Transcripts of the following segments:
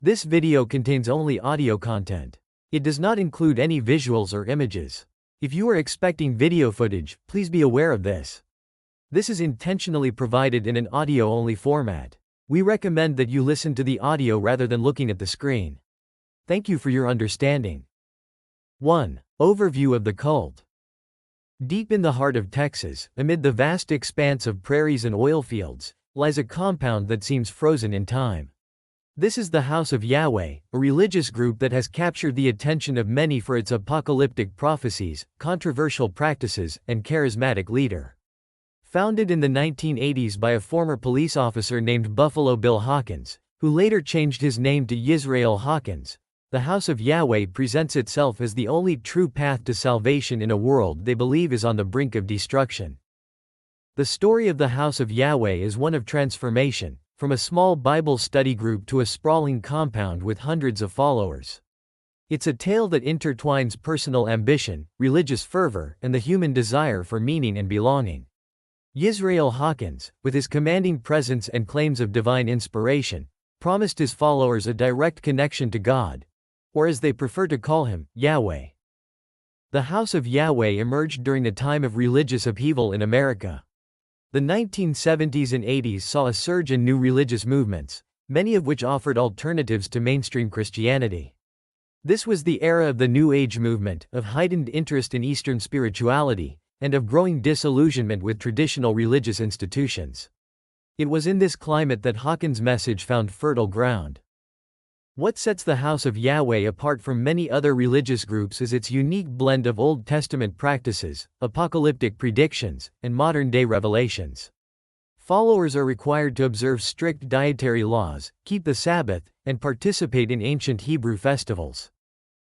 This video contains only audio content. It does not include any visuals or images. If you are expecting video footage, please be aware of this. This is intentionally provided in an audio-only format. We recommend that you listen to the audio rather than looking at the screen. Thank you for your understanding. 1. Overview of the cult. Deep in the heart of Texas, amid the vast expanse of prairies and oil fields, lies a compound that seems frozen in time. This is the House of Yahweh, a religious group that has captured the attention of many for its apocalyptic prophecies, controversial practices, and charismatic leader. Founded in the 1980s by a former police officer named Buffalo Bill Hawkins, who later changed his name to Yisrayl Hawkins, the House of Yahweh presents itself as the only true path to salvation in a world they believe is on the brink of destruction. The story of the House of Yahweh is one of transformation, from a small Bible study group to a sprawling compound with hundreds of followers. It's a tale that intertwines personal ambition, religious fervor, and the human desire for meaning and belonging. Yisrayl Hawkins, with his commanding presence and claims of divine inspiration, promised his followers a direct connection to God, or as they prefer to call him, Yahweh. The House of Yahweh emerged during a time of religious upheaval in America. The 1970s and 80s saw a surge in new religious movements, many of which offered alternatives to mainstream Christianity. This was the era of the New Age movement, of heightened interest in Eastern spirituality, and of growing disillusionment with traditional religious institutions. It was in this climate that Hawkins' message found fertile ground. What sets the House of Yahweh apart from many other religious groups is its unique blend of Old Testament practices, apocalyptic predictions, and modern-day revelations. Followers are required to observe strict dietary laws, keep the Sabbath, and participate in ancient Hebrew festivals.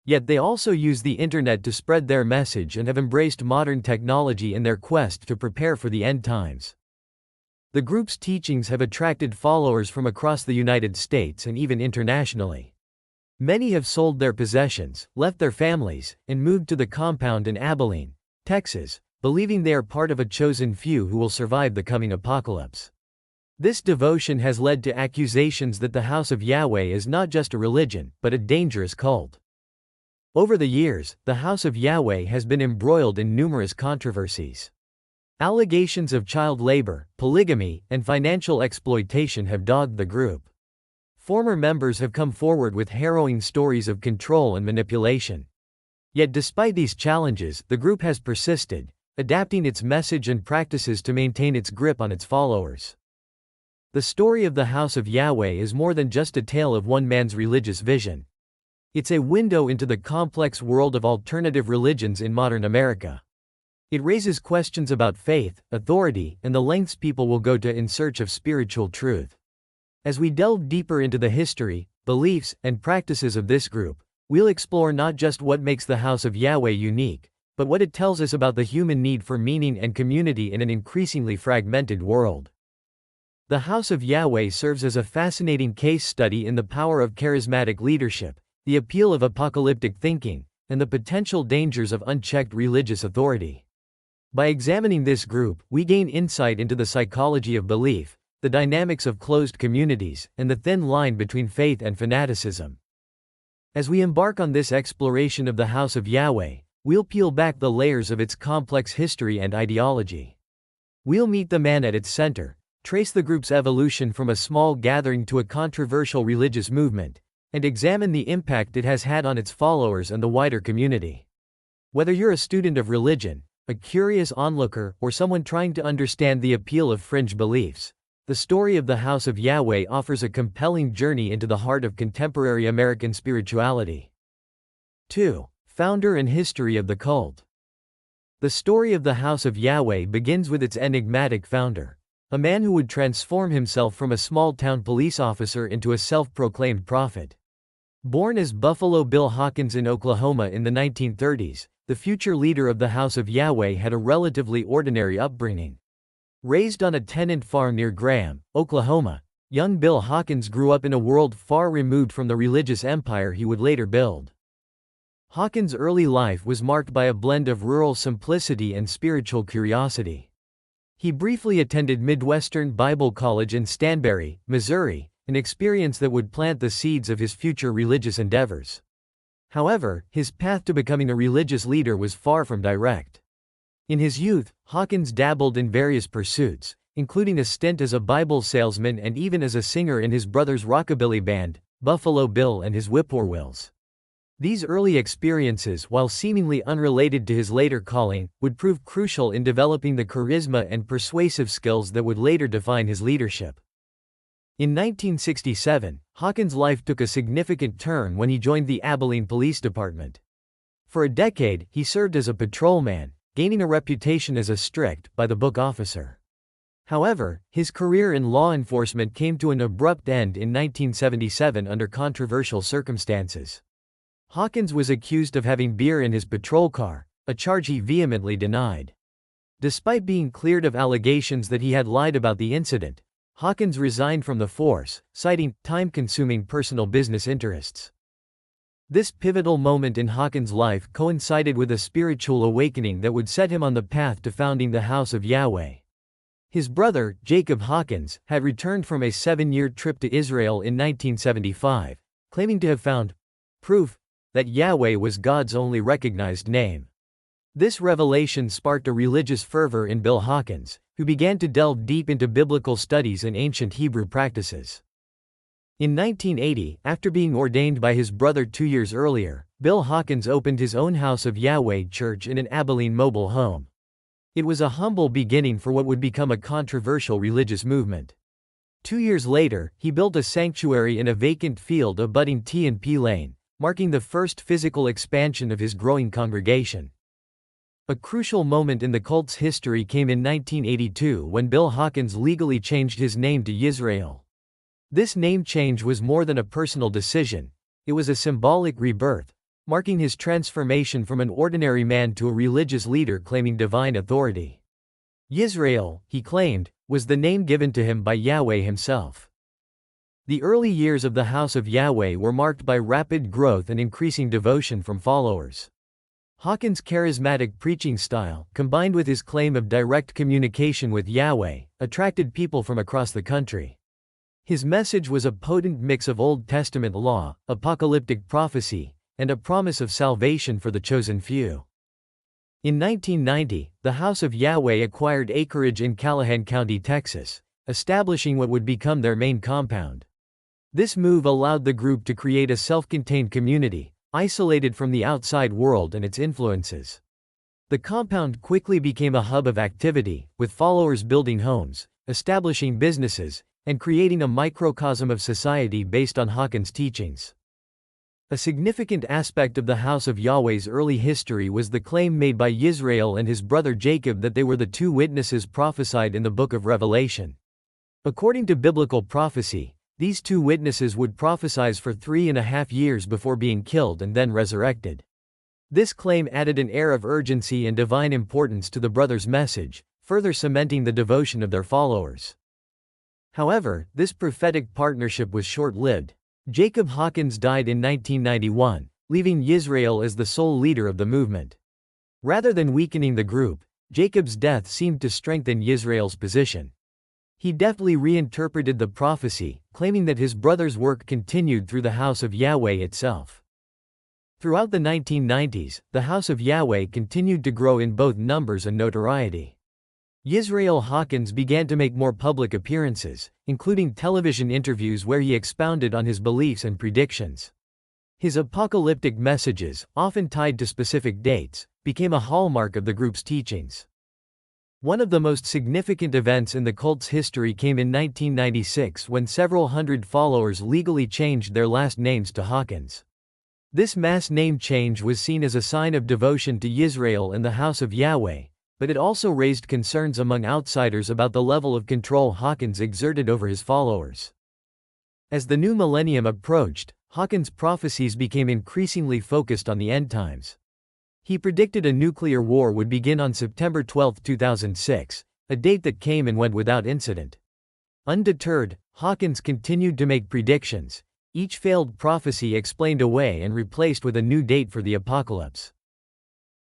Yet they also use the internet to spread their message and have embraced modern technology in their quest to prepare for the end times. The group's teachings have attracted followers from across the United States and even internationally. Many have sold their possessions, left their families, and moved to the compound in Abilene, Texas, believing they are part of a chosen few who will survive the coming apocalypse. This devotion has led to accusations that the House of Yahweh is not just a religion, but a dangerous cult. Over the years, the House of Yahweh has been embroiled in numerous controversies. Allegations of child labor, polygamy, and financial exploitation have dogged the group. Former members have come forward with harrowing stories of control and manipulation. Yet despite these challenges, the group has persisted, adapting its message and practices to maintain its grip on its followers. The story of the House of Yahweh is more than just a tale of one man's religious vision. It's a window into the complex world of alternative religions in modern America. It raises questions about faith, authority, and the lengths people will go to in search of spiritual truth. As we delve deeper into the history, beliefs, and practices of this group, we'll explore not just what makes the House of Yahweh unique, but what it tells us about the human need for meaning and community in an increasingly fragmented world. The House of Yahweh serves as a fascinating case study in the power of charismatic leadership, the appeal of apocalyptic thinking, and the potential dangers of unchecked religious authority. By examining this group, we gain insight into the psychology of belief, the dynamics of closed communities, and the thin line between faith and fanaticism. As we embark on this exploration of the House of Yahweh, we'll peel back the layers of its complex history and ideology. We'll meet the man at its center, trace the group's evolution from a small gathering to a controversial religious movement, and examine the impact it has had on its followers and the wider community. Whether you're a student of religion, a curious onlooker, or someone trying to understand the appeal of fringe beliefs, the story of the House of Yahweh offers a compelling journey into the heart of contemporary American spirituality. 2. Founder and history of the cult. The story of the House of Yahweh begins with its enigmatic founder, a man who would transform himself from a small-town police officer into a self-proclaimed prophet. Born as Buffalo Bill Hawkins in Oklahoma in the 1930s, the future leader of the House of Yahweh had a relatively ordinary upbringing. Raised on a tenant farm near Graham, Oklahoma, young Bill Hawkins grew up in a world far removed from the religious empire he would later build. Hawkins' early life was marked by a blend of rural simplicity and spiritual curiosity. He briefly attended Midwestern Bible College in Stanberry, Missouri, an experience that would plant the seeds of his future religious endeavors. However, his path to becoming a religious leader was far from direct. In his youth, Hawkins dabbled in various pursuits, including a stint as a Bible salesman and even as a singer in his brother's rockabilly band, Buffalo Bill and his Whippoorwills. These early experiences, while seemingly unrelated to his later calling, would prove crucial in developing the charisma and persuasive skills that would later define his leadership. In 1967, Hawkins' life took a significant turn when he joined the Abilene Police Department. For a decade, he served as a patrolman, gaining a reputation as a strict, by-the-book officer. However, his career in law enforcement came to an abrupt end in 1977 under controversial circumstances. Hawkins was accused of having beer in his patrol car, a charge he vehemently denied. Despite being cleared of allegations that he had lied about the incident, Hawkins resigned from the force, citing time-consuming personal business interests. This pivotal moment in Hawkins' life coincided with a spiritual awakening that would set him on the path to founding the House of Yahweh. His brother, Jacob Hawkins, had returned from a 7-year trip to Israel in 1975, claiming to have found proof that Yahweh was God's only recognized name. This revelation sparked a religious fervor in Bill Hawkins, who began to delve deep into biblical studies and ancient Hebrew practices. In 1980, after being ordained by his brother 2 years earlier, Bill Hawkins opened his own House of Yahweh church in an Abilene mobile home. It was a humble beginning for what would become a controversial religious movement. 2 years later, he built a sanctuary in a vacant field abutting T&P Lane, marking the first physical expansion of his growing congregation. A crucial moment in the cult's history came in 1982 when Bill Hawkins legally changed his name to Yisrayl. This name change was more than a personal decision, it was a symbolic rebirth, marking his transformation from an ordinary man to a religious leader claiming divine authority. Yisrayl, he claimed, was the name given to him by Yahweh himself. The early years of the House of Yahweh were marked by rapid growth and increasing devotion from followers. Hawkins' charismatic preaching style, combined with his claim of direct communication with Yahweh, attracted people from across the country. His message was a potent mix of Old Testament law, apocalyptic prophecy, and a promise of salvation for the chosen few. In 1990, the House of Yahweh acquired acreage in Callahan County, Texas, establishing what would become their main compound. This move allowed the group to create a self-contained community, isolated from the outside world and its influences. The compound quickly became a hub of activity, with followers building homes, establishing businesses, and creating a microcosm of society based on Hawkins' teachings. A significant aspect of the House of Yahweh's early history was the claim made by Yisrayl and his brother Jacob that they were the two witnesses prophesied in the book of Revelation. According to biblical prophecy, these two witnesses would prophesy for 3.5 years before being killed and then resurrected. This claim added an air of urgency and divine importance to the brothers' message, further cementing the devotion of their followers. However, this prophetic partnership was short-lived. Jacob Hawkins died in 1991, leaving Yisrayl as the sole leader of the movement. Rather than weakening the group, Jacob's death seemed to strengthen Yisrael's position. He deftly reinterpreted the prophecy, claiming that his brother's work continued through the House of Yahweh itself. Throughout the 1990s, the House of Yahweh continued to grow in both numbers and notoriety. Yisrayl Hawkins began to make more public appearances, including television interviews where he expounded on his beliefs and predictions. His apocalyptic messages, often tied to specific dates, became a hallmark of the group's teachings. One of the most significant events in the cult's history came in 1996 when several hundred followers legally changed their last names to Hawkins. This mass name change was seen as a sign of devotion to Yisrayl and the House of Yahweh, but it also raised concerns among outsiders about the level of control Hawkins exerted over his followers. As the new millennium approached, Hawkins' prophecies became increasingly focused on the end times. He predicted a nuclear war would begin on September 12, 2006, a date that came and went without incident. Undeterred, Hawkins continued to make predictions, each failed prophecy explained away and replaced with a new date for the apocalypse.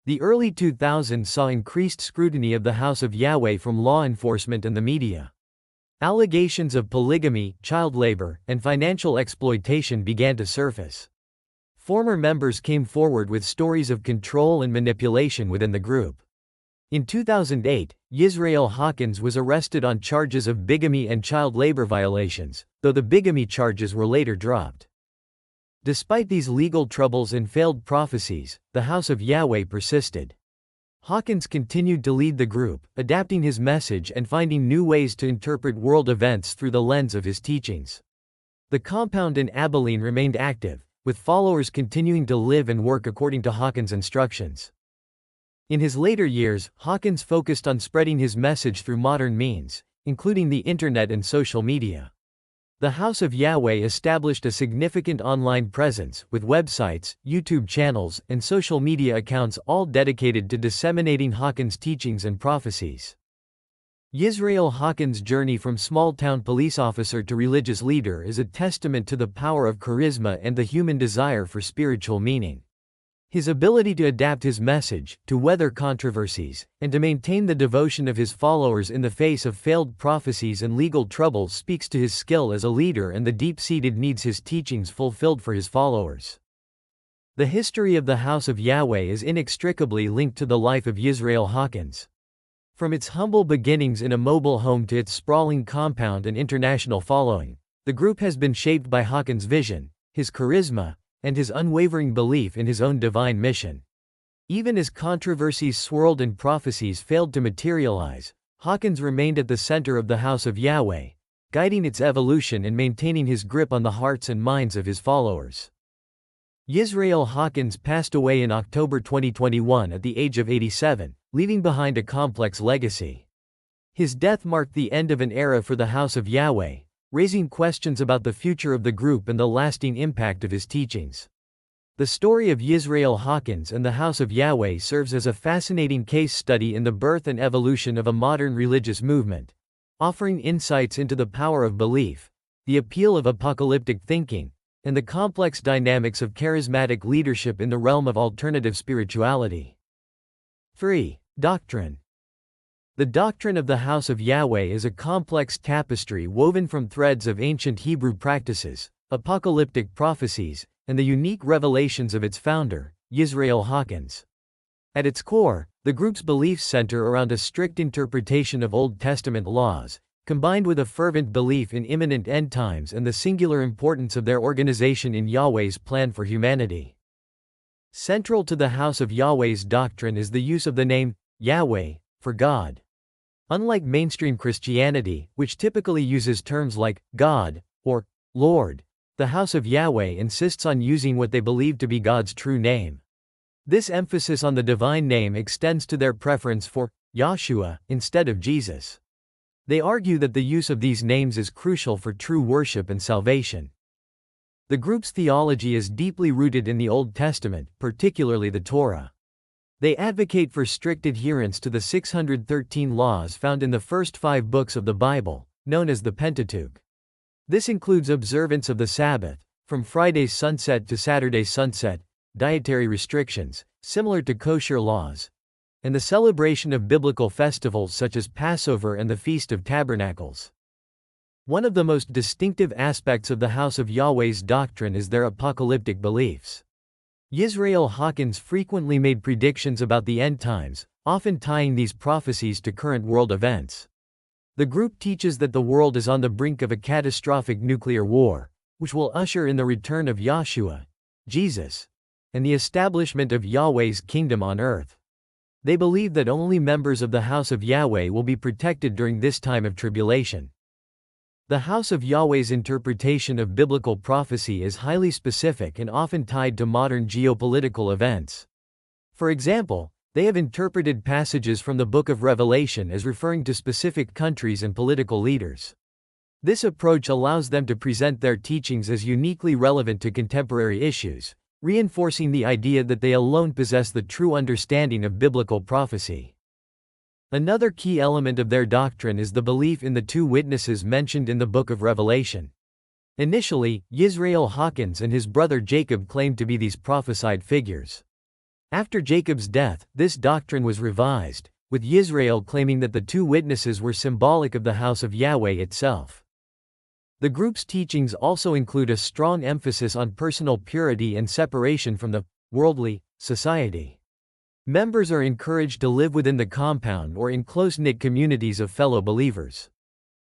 The early 2000s saw increased scrutiny of the House of Yahweh from law enforcement and the media. Allegations of polygamy, child labor, and financial exploitation began to surface. Former members came forward with stories of control and manipulation within the group. In 2008, Yisrayl Hawkins was arrested on charges of bigamy and child labor violations, though the bigamy charges were later dropped. Despite these legal troubles and failed prophecies, the House of Yahweh persisted. Hawkins continued to lead the group, adapting his message and finding new ways to interpret world events through the lens of his teachings. The compound in Abilene remained active, with followers continuing to live and work according to Hawkins' instructions. In his later years, Hawkins focused on spreading his message through modern means, including the internet and social media. The House of Yahweh established a significant online presence, with websites, YouTube channels, and social media accounts all dedicated to disseminating Hawkins' teachings and prophecies. Yisrayl Hawkins' journey from small-town police officer to religious leader is a testament to the power of charisma and the human desire for spiritual meaning. His ability to adapt his message, to weather controversies, and to maintain the devotion of his followers in the face of failed prophecies and legal troubles speaks to his skill as a leader and the deep-seated needs his teachings fulfilled for his followers. The history of the House of Yahweh is inextricably linked to the life of Yisrayl Hawkins. From its humble beginnings in a mobile home to its sprawling compound and international following, the group has been shaped by Hawkins' vision, his charisma, and his unwavering belief in his own divine mission. Even as controversies swirled and prophecies failed to materialize, Hawkins remained at the center of the House of Yahweh, guiding its evolution and maintaining his grip on the hearts and minds of his followers. Yisrayl Hawkins passed away in October 2021 at the age of 87, leaving behind a complex legacy. His death marked the end of an era for the House of Yahweh, raising questions about the future of the group and the lasting impact of his teachings. The story of Yisrayl Hawkins and the House of Yahweh serves as a fascinating case study in the birth and evolution of a modern religious movement, offering insights into the power of belief, the appeal of apocalyptic thinking, and the complex dynamics of charismatic leadership in the realm of alternative spirituality. 3. Doctrine. The doctrine of the House of Yahweh is a complex tapestry woven from threads of ancient Hebrew practices, apocalyptic prophecies, and the unique revelations of its founder, Yisrayl Hawkins. At its core, the group's beliefs center around a strict interpretation of Old Testament laws, combined with a fervent belief in imminent end times and the singular importance of their organization in Yahweh's plan for humanity. Central to the House of Yahweh's doctrine is the use of the name Yahweh for God. Unlike mainstream Christianity, which typically uses terms like God or Lord, the House of Yahweh insists on using what they believe to be God's true name. This emphasis on the divine name extends to their preference for Yahshua instead of Jesus. They argue that the use of these names is crucial for true worship and salvation. The group's theology is deeply rooted in the Old Testament, particularly the Torah. They advocate for strict adherence to the 613 laws found in the first 5 books of the Bible, known as the Pentateuch. This includes observance of the Sabbath, from Friday's sunset to Saturday's sunset, dietary restrictions, similar to kosher laws, and the celebration of biblical festivals such as Passover and the Feast of Tabernacles. One of the most distinctive aspects of the House of Yahweh's doctrine is their apocalyptic beliefs. Yisrayl Hawkins frequently made predictions about the end times, often tying these prophecies to current world events. The group teaches that the world is on the brink of a catastrophic nuclear war, which will usher in the return of Yahshua, Jesus, and the establishment of Yahweh's kingdom on earth. They believe that only members of the House of Yahweh will be protected during this time of tribulation. The House of Yahweh's interpretation of biblical prophecy is highly specific and often tied to modern geopolitical events. For example, they have interpreted passages from the Book of Revelation as referring to specific countries and political leaders. This approach allows them to present their teachings as uniquely relevant to contemporary issues, reinforcing the idea that they alone possess the true understanding of biblical prophecy. Another key element of their doctrine is the belief in the 2 witnesses mentioned in the Book of Revelation. Initially, Yisrayl Hawkins and his brother Jacob claimed to be these prophesied figures. After Jacob's death, this doctrine was revised, with Yisrayl claiming that the two witnesses were symbolic of the House of Yahweh itself. The group's teachings also include a strong emphasis on personal purity and separation from the worldly society. Members are encouraged to live within the compound or in close-knit communities of fellow believers.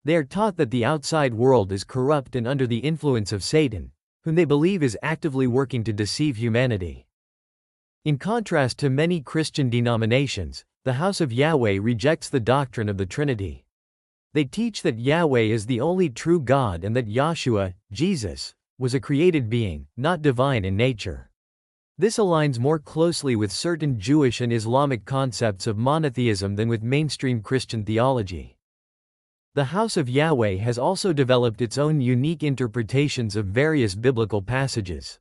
They are taught that the outside world is corrupt and under the influence of Satan, whom they believe is actively working to deceive humanity. In contrast to many Christian denominations, the House of Yahweh rejects the doctrine of the Trinity. They teach that Yahweh is the only true God and that Yahshua, Jesus, was a created being, not divine in nature. This aligns more closely with certain Jewish and Islamic concepts of monotheism than with mainstream Christian theology. The House of Yahweh has also developed its own unique interpretations of various biblical passages.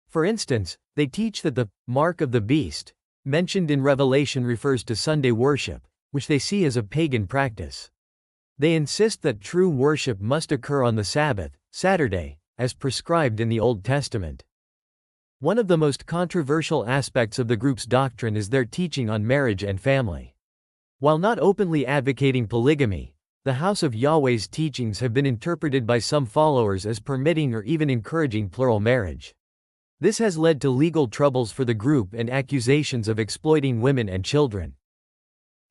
For instance, they teach that the mark of the beast, mentioned in Revelation, refers to Sunday worship, which they see as a pagan practice. They insist that true worship must occur on the Sabbath, Saturday, as prescribed in the Old Testament. One of the most controversial aspects of the group's doctrine is their teaching on marriage and family. While not openly advocating polygamy, the House of Yahweh's teachings have been interpreted by some followers as permitting or even encouraging plural marriage. This has led to legal troubles for the group and accusations of exploiting women and children.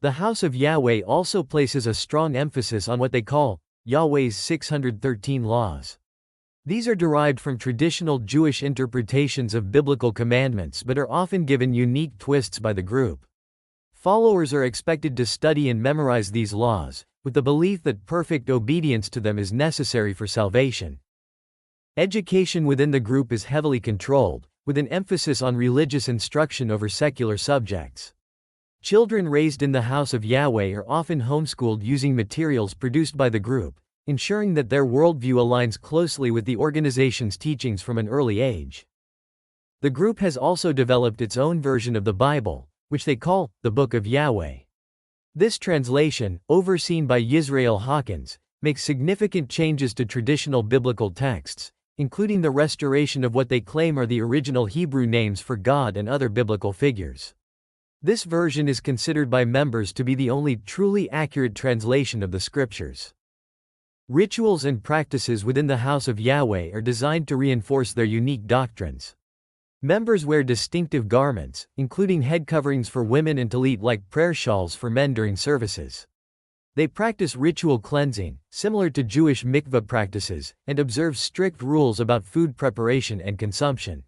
The House of Yahweh also places a strong emphasis on what they call Yahweh's 613 laws. These are derived from traditional Jewish interpretations of biblical commandments but are often given unique twists by the group. Followers are expected to study and memorize these laws, with the belief that perfect obedience to them is necessary for salvation. Education within the group is heavily controlled, with an emphasis on religious instruction over secular subjects. Children raised in the House of Yahweh are often homeschooled using materials produced by the group, ensuring that their worldview aligns closely with the organization's teachings from an early age. The group has also developed its own version of the Bible, which they call the Book of Yahweh. This translation, overseen by Yisrayl Hawkins, makes significant changes to traditional biblical texts, including the restoration of what they claim are the original Hebrew names for God and other biblical figures. This version is considered by members to be the only truly accurate translation of the scriptures. Rituals and practices within the House of Yahweh are designed to reinforce their unique doctrines. Members wear distinctive garments, including head coverings for women and tallit-like prayer shawls for men during services. They practice ritual cleansing, similar to Jewish mikveh practices, and observe strict rules about food preparation and consumption.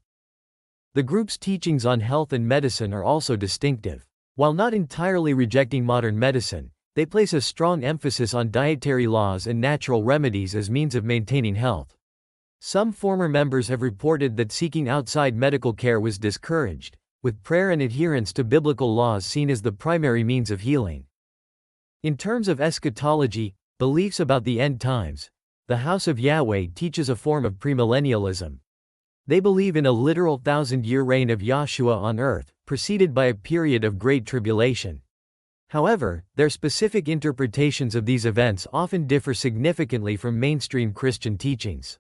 The group's teachings on health and medicine are also distinctive. While not entirely rejecting modern medicine, they place a strong emphasis on dietary laws and natural remedies as means of maintaining health. Some former members have reported that seeking outside medical care was discouraged, with prayer and adherence to biblical laws seen as the primary means of healing. In terms of eschatology, beliefs about the end times, the House of Yahweh teaches a form of premillennialism. They believe in a literal 1,000-year reign of Yahshua on earth, preceded by a period of great tribulation. However, their specific interpretations of these events often differ significantly from mainstream Christian teachings.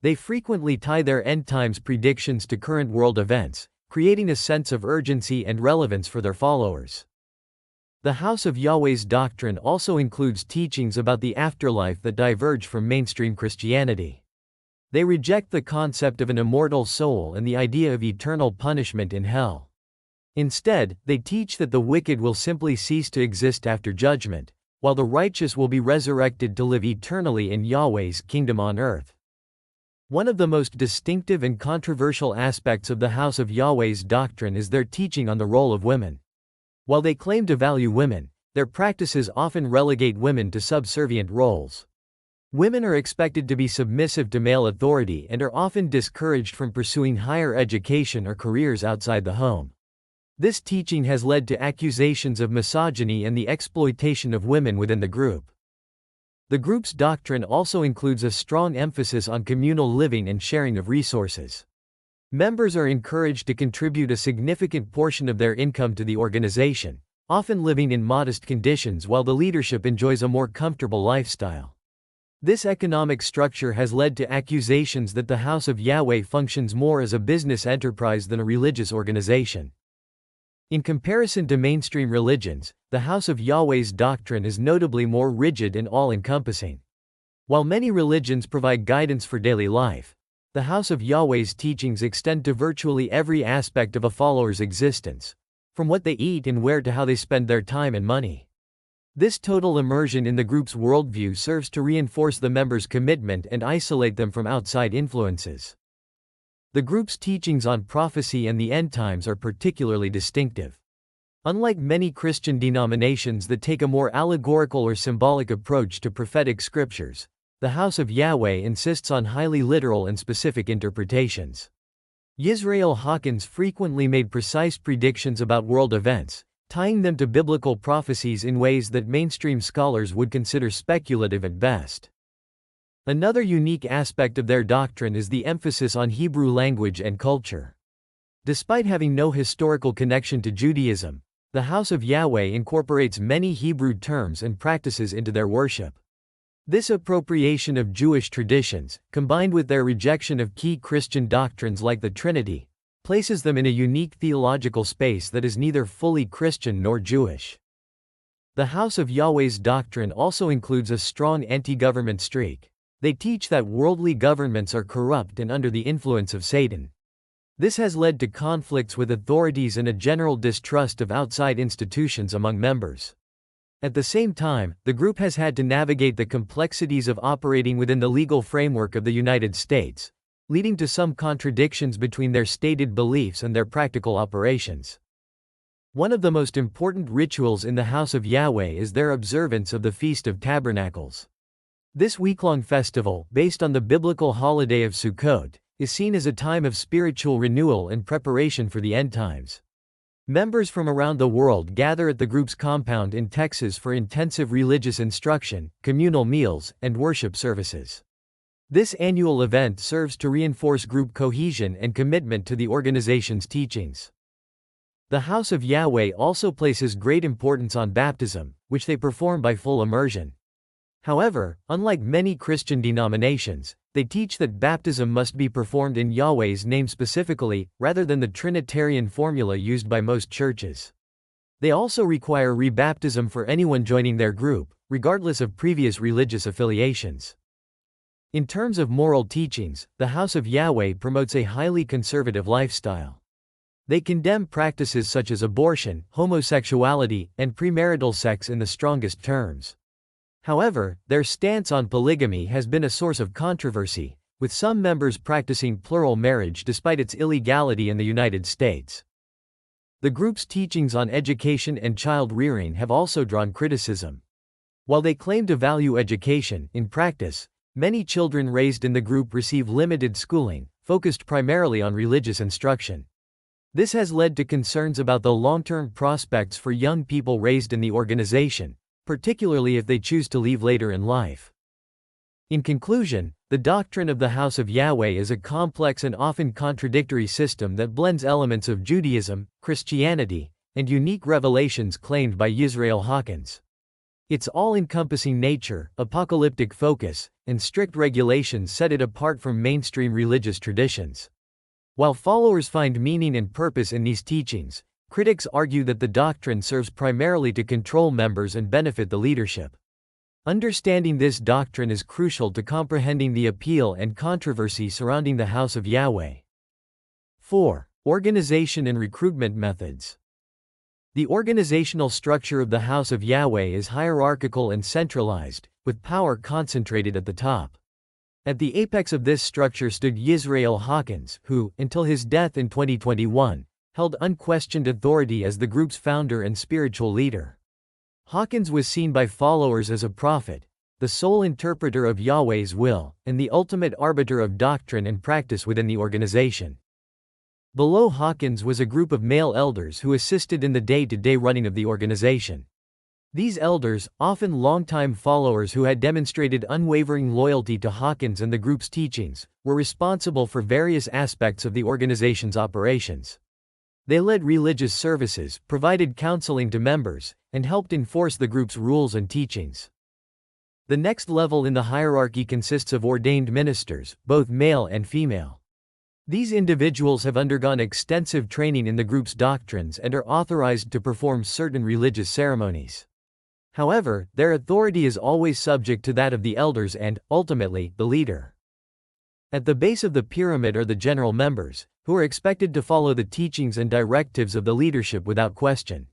They frequently tie their end times predictions to current world events, creating a sense of urgency and relevance for their followers. The House of Yahweh's doctrine also includes teachings about the afterlife that diverge from mainstream Christianity. They reject the concept of an immortal soul and the idea of eternal punishment in hell. Instead, they teach that the wicked will simply cease to exist after judgment, while the righteous will be resurrected to live eternally in Yahweh's kingdom on earth. One of the most distinctive and controversial aspects of the House of Yahweh's doctrine is their teaching on the role of women. While they claim to value women, their practices often relegate women to subservient roles. Women are expected to be submissive to male authority and are often discouraged from pursuing higher education or careers outside the home. This teaching has led to accusations of misogyny and the exploitation of women within the group. The group's doctrine also includes a strong emphasis on communal living and sharing of resources. Members are encouraged to contribute a significant portion of their income to the organization, often living in modest conditions while the leadership enjoys a more comfortable lifestyle. This economic structure has led to accusations that the House of Yahweh functions more as a business enterprise than a religious organization. In comparison to mainstream religions, the House of Yahweh's doctrine is notably more rigid and all-encompassing. While many religions provide guidance for daily life, the House of Yahweh's teachings extend to virtually every aspect of a follower's existence, from what they eat and wear to how they spend their time and money. This total immersion in the group's worldview serves to reinforce the members' commitment and isolate them from outside influences. The group's teachings on prophecy and the end times are particularly distinctive. Unlike many Christian denominations that take a more allegorical or symbolic approach to prophetic scriptures, the House of Yahweh insists on highly literal and specific interpretations. Yisrayl Hawkins frequently made precise predictions about world events, tying them to biblical prophecies in ways that mainstream scholars would consider speculative at best. Another unique aspect of their doctrine is the emphasis on Hebrew language and culture. Despite having no historical connection to Judaism, the House of Yahweh incorporates many Hebrew terms and practices into their worship. This appropriation of Jewish traditions, combined with their rejection of key Christian doctrines like the Trinity, places them in a unique theological space that is neither fully Christian nor Jewish. The House of Yahweh's doctrine also includes a strong anti-government streak. They teach that worldly governments are corrupt and under the influence of Satan. This has led to conflicts with authorities and a general distrust of outside institutions among members. At the same time, the group has had to navigate the complexities of operating within the legal framework of the United States, leading to some contradictions between their stated beliefs and their practical operations. One of the most important rituals in the House of Yahweh is their observance of the Feast of Tabernacles. This week-long festival, based on the biblical holiday of Sukkot, is seen as a time of spiritual renewal and preparation for the end times. Members from around the world gather at the group's compound in Texas for intensive religious instruction, communal meals, and worship services. This annual event serves to reinforce group cohesion and commitment to the organization's teachings. The House of Yahweh also places great importance on baptism, which they perform by full immersion. However, unlike many Christian denominations, they teach that baptism must be performed in Yahweh's name specifically, rather than the Trinitarian formula used by most churches. They also require rebaptism for anyone joining their group, regardless of previous religious affiliations. In terms of moral teachings, the House of Yahweh promotes a highly conservative lifestyle. They condemn practices such as abortion, homosexuality, and premarital sex in the strongest terms. However, their stance on polygamy has been a source of controversy, with some members practicing plural marriage despite its illegality in the United States. The group's teachings on education and child rearing have also drawn criticism. While they claim to value education, in practice, many children raised in the group receive limited schooling, focused primarily on religious instruction. This has led to concerns about the long-term prospects for young people raised in the organization, particularly if they choose to leave later in life. In conclusion, the doctrine of the House of Yahweh is a complex and often contradictory system that blends elements of Judaism, Christianity, and unique revelations claimed by Yisrayl Hawkins. Its all-encompassing nature, apocalyptic focus, and strict regulations set it apart from mainstream religious traditions. While followers find meaning and purpose in these teachings, critics argue that the doctrine serves primarily to control members and benefit the leadership. Understanding this doctrine is crucial to comprehending the appeal and controversy surrounding the House of Yahweh. 4. Organization and recruitment methods. The organizational structure of the House of Yahweh is hierarchical and centralized, with power concentrated at the top. At the apex of this structure stood Yisrayl Hawkins, who, until his death in 2021, held unquestioned authority as the group's founder and spiritual leader. Hawkins was seen by followers as a prophet, the sole interpreter of Yahweh's will, and the ultimate arbiter of doctrine and practice within the organization. Below Hawkins was a group of male elders who assisted in the day-to-day running of the organization. These elders, often longtime followers who had demonstrated unwavering loyalty to Hawkins and the group's teachings, were responsible for various aspects of the organization's operations. They led religious services, provided counseling to members, and helped enforce the group's rules and teachings. The next level in the hierarchy consists of ordained ministers, both male and female. These individuals have undergone extensive training in the group's doctrines and are authorized to perform certain religious ceremonies. However, their authority is always subject to that of the elders and, ultimately, the leader. At the base of the pyramid are the general members, who are expected to follow the teachings and directives of the leadership without question.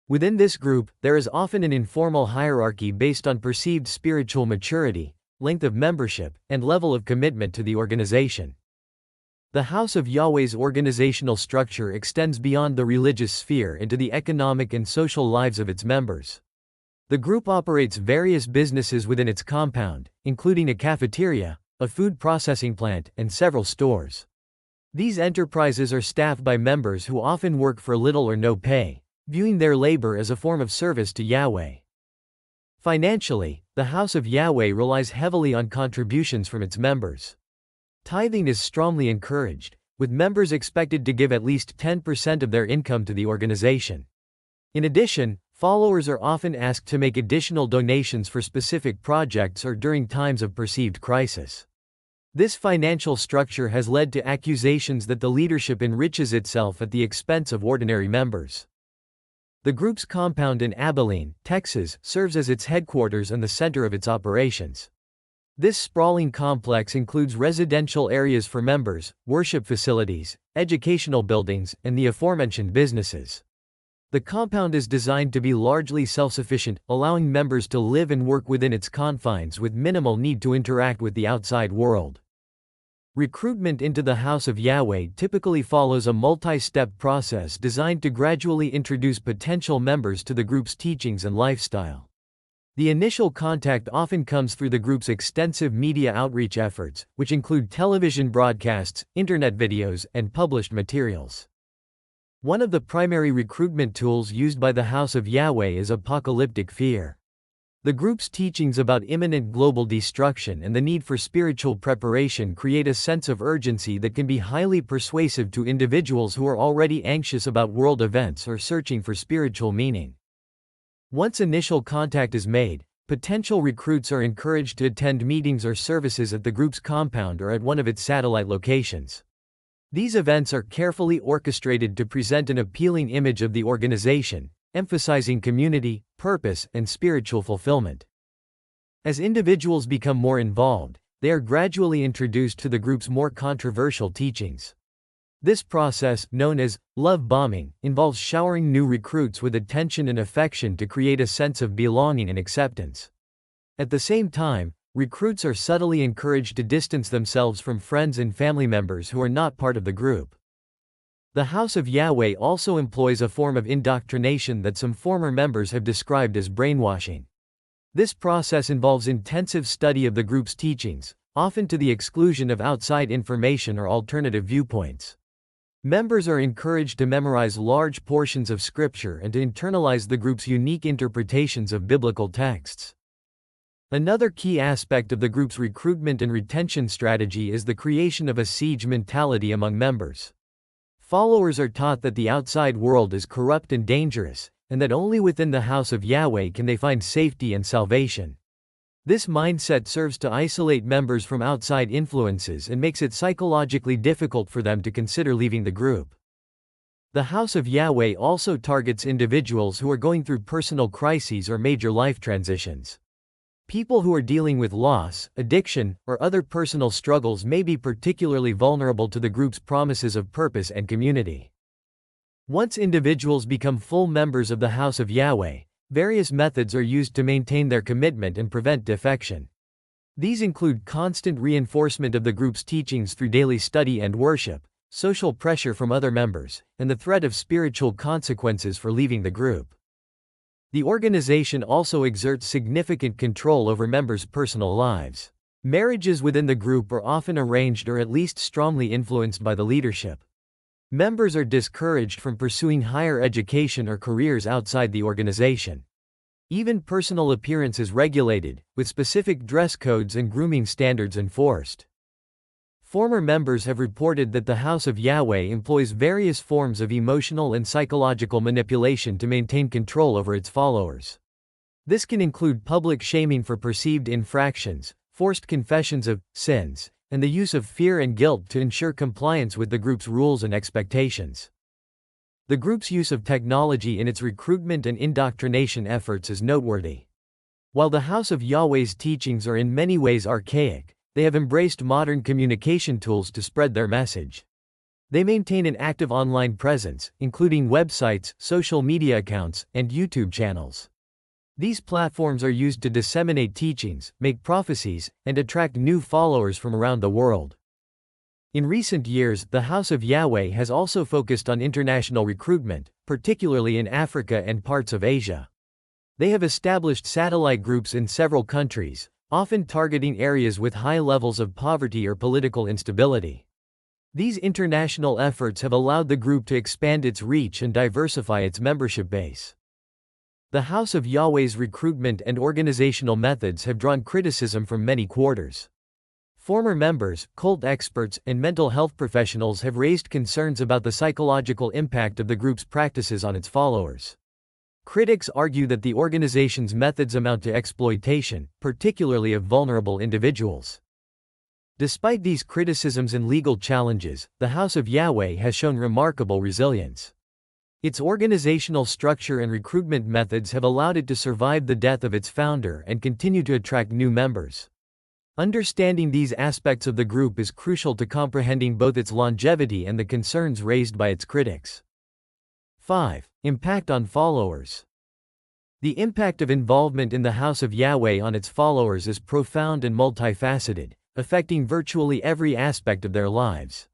Within this group, there is often an informal hierarchy based on perceived spiritual maturity, length of membership, and level of commitment to the organization. The House of Yahweh's organizational structure extends beyond the religious sphere into the economic and social lives of its members. The group operates various businesses within its compound, including a cafeteria, a food processing plant, and several stores. These enterprises are staffed by members who often work for little or no pay, viewing their labor as a form of service to Yahweh. Financially, the House of Yahweh relies heavily on contributions from its members. Tithing is strongly encouraged, with members expected to give at least 10% of their income to the organization. In addition, followers are often asked to make additional donations for specific projects or during times of perceived crisis. This financial structure has led to accusations that the leadership enriches itself at the expense of ordinary members. The group's compound in Abilene, Texas, serves as its headquarters and the center of its operations. This sprawling complex includes residential areas for members, worship facilities, educational buildings, and the aforementioned businesses. The compound is designed to be largely self-sufficient, allowing members to live and work within its confines with minimal need to interact with the outside world. Recruitment into the House of Yahweh typically follows a multi-step process designed to gradually introduce potential members to the group's teachings and lifestyle. The initial contact often comes through the group's extensive media outreach efforts, which include television broadcasts, internet videos, and published materials. One of the primary recruitment tools used by the House of Yahweh is apocalyptic fear. The group's teachings about imminent global destruction and the need for spiritual preparation create a sense of urgency that can be highly persuasive to individuals who are already anxious about world events or searching for spiritual meaning. Once initial contact is made, potential recruits are encouraged to attend meetings or services at the group's compound or at one of its satellite locations. These events are carefully orchestrated to present an appealing image of the organization, emphasizing community, purpose, and spiritual fulfillment. As individuals become more involved, they are gradually introduced to the group's more controversial teachings. This process, known as love bombing, involves showering new recruits with attention and affection to create a sense of belonging and acceptance. At the same time, recruits are subtly encouraged to distance themselves from friends and family members who are not part of the group. The House of Yahweh also employs a form of indoctrination that some former members have described as brainwashing. This process involves intensive study of the group's teachings, often to the exclusion of outside information or alternative viewpoints. Members are encouraged to memorize large portions of scripture and to internalize the group's unique interpretations of biblical texts. Another key aspect of the group's recruitment and retention strategy is the creation of a siege mentality among members. Followers are taught that the outside world is corrupt and dangerous, and that only within the House of Yahweh can they find safety and salvation. This mindset serves to isolate members from outside influences and makes it psychologically difficult for them to consider leaving the group. The House of Yahweh also targets individuals who are going through personal crises or major life transitions. People who are dealing with loss, addiction, or other personal struggles may be particularly vulnerable to the group's promises of purpose and community. Once individuals become full members of the House of Yahweh, various methods are used to maintain their commitment and prevent defection. These include constant reinforcement of the group's teachings through daily study and worship, social pressure from other members, and the threat of spiritual consequences for leaving the group. The organization also exerts significant control over members' personal lives. Marriages within the group are often arranged or at least strongly influenced by the leadership. Members are discouraged from pursuing higher education or careers outside the organization. Even personal appearance is regulated, with specific dress codes and grooming standards enforced. Former members have reported that the House of Yahweh employs various forms of emotional and psychological manipulation to maintain control over its followers. This can include public shaming for perceived infractions, forced confessions of sins, and the use of fear and guilt to ensure compliance with the group's rules and expectations. The group's use of technology in its recruitment and indoctrination efforts is noteworthy. While the House of Yahweh's teachings are in many ways archaic, they have embraced modern communication tools to spread their message. They maintain an active online presence, including websites, social media accounts, and YouTube channels. These platforms are used to disseminate teachings, make prophecies, and attract new followers from around the world. In recent years, the House of Yahweh has also focused on international recruitment, particularly in Africa and parts of Asia. They have established satellite groups in several countries, often targeting areas with high levels of poverty or political instability. These international efforts have allowed the group to expand its reach and diversify its membership base. The House of Yahweh's recruitment and organizational methods have drawn criticism from many quarters. Former members, cult experts, and mental health professionals have raised concerns about the psychological impact of the group's practices on its followers. Critics argue that the organization's methods amount to exploitation, particularly of vulnerable individuals. Despite these criticisms and legal challenges, the House of Yahweh has shown remarkable resilience. Its organizational structure and recruitment methods have allowed it to survive the death of its founder and continue to attract new members. Understanding these aspects of the group is crucial to comprehending both its longevity and the concerns raised by its critics. 5. Impact on followers. The impact of involvement in the House of Yahweh on its followers is profound and multifaceted, affecting virtually every aspect of their lives.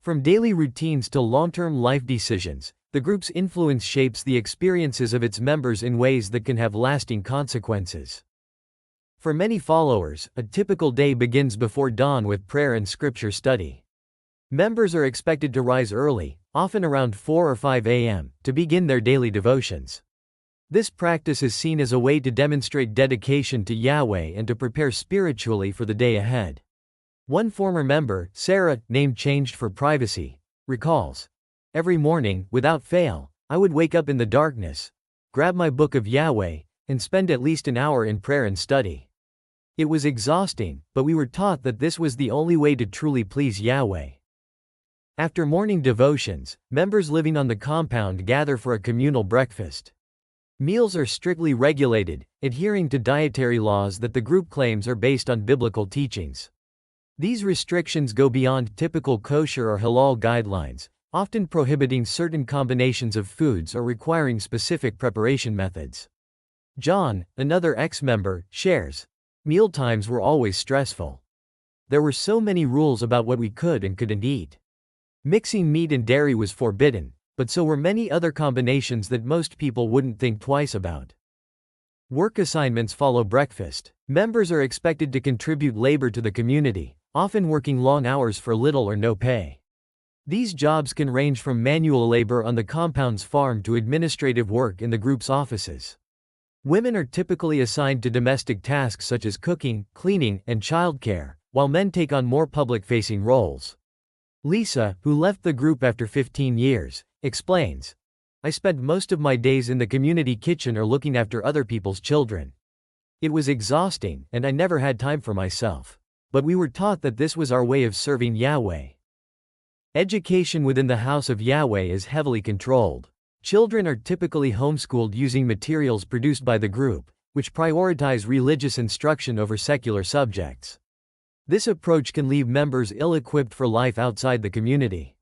From daily routines to long-term life decisions, the group's influence shapes the experiences of its members in ways that can have lasting consequences. For many followers, a typical day begins before dawn with prayer and scripture study. Members are expected to rise early, often around 4 or 5 a.m., to begin their daily devotions. This practice is seen as a way to demonstrate dedication to Yahweh and to prepare spiritually for the day ahead. One former member, Sarah, name changed for privacy, recalls, "Every morning, without fail, I would wake up in the darkness, grab my book of Yahweh, and spend at least an hour in prayer and study. It was exhausting, but we were taught that this was the only way to truly please Yahweh." After morning devotions, members living on the compound gather for a communal breakfast. Meals are strictly regulated, adhering to dietary laws that the group claims are based on biblical teachings. These restrictions go beyond typical kosher or halal guidelines, often prohibiting certain combinations of foods or requiring specific preparation methods. John, another ex-member, shares, "Mealtimes were always stressful. There were so many rules about what we could and couldn't eat. Mixing meat and dairy was forbidden, but so were many other combinations that most people wouldn't think twice about." Work assignments follow breakfast. Members are expected to contribute labor to the community, often working long hours for little or no pay. These jobs can range from manual labor on the compound's farm to administrative work in the group's offices. Women are typically assigned to domestic tasks such as cooking, cleaning, and childcare, while men take on more public-facing roles. Lisa, who left the group after 15 years, explains, "I spent most of my days in the community kitchen or looking after other people's children. It was exhausting, and I never had time for myself. But we were taught that this was our way of serving Yahweh." Education within the House of Yahweh is heavily controlled. Children are typically homeschooled using materials produced by the group, which prioritize religious instruction over secular subjects. This approach can leave members ill-equipped for life outside the community.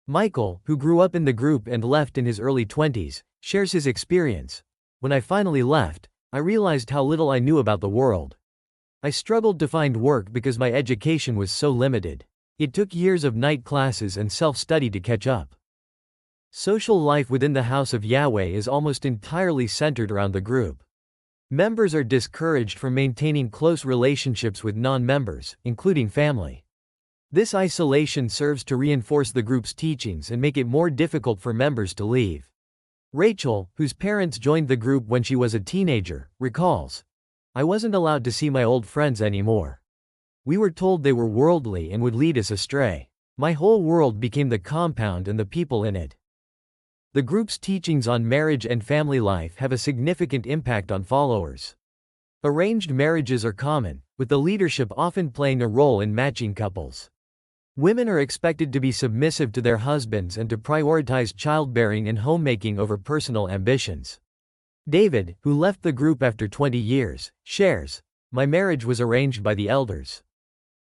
Michael, who grew up in the group and left in his early 20s, shares his experience. "When I finally left, I realized how little I knew about the world. I struggled to find work because my education was so limited. It took years of night classes and self-study to catch up." Social life within the House of Yahweh is almost entirely centered around the group. Members are discouraged from maintaining close relationships with non-members, including family. This isolation serves to reinforce the group's teachings and make it more difficult for members to leave. Rachel, whose parents joined the group when she was a teenager, recalls, "I wasn't allowed to see my old friends anymore. We were told they were worldly and would lead us astray. My whole world became the compound and the people in it." The group's teachings on marriage and family life have a significant impact on followers. Arranged marriages are common, with the leadership often playing a role in matching couples. Women are expected to be submissive to their husbands and to prioritize childbearing and homemaking over personal ambitions. David, who left the group after 20 years, shares, "My marriage was arranged by the elders.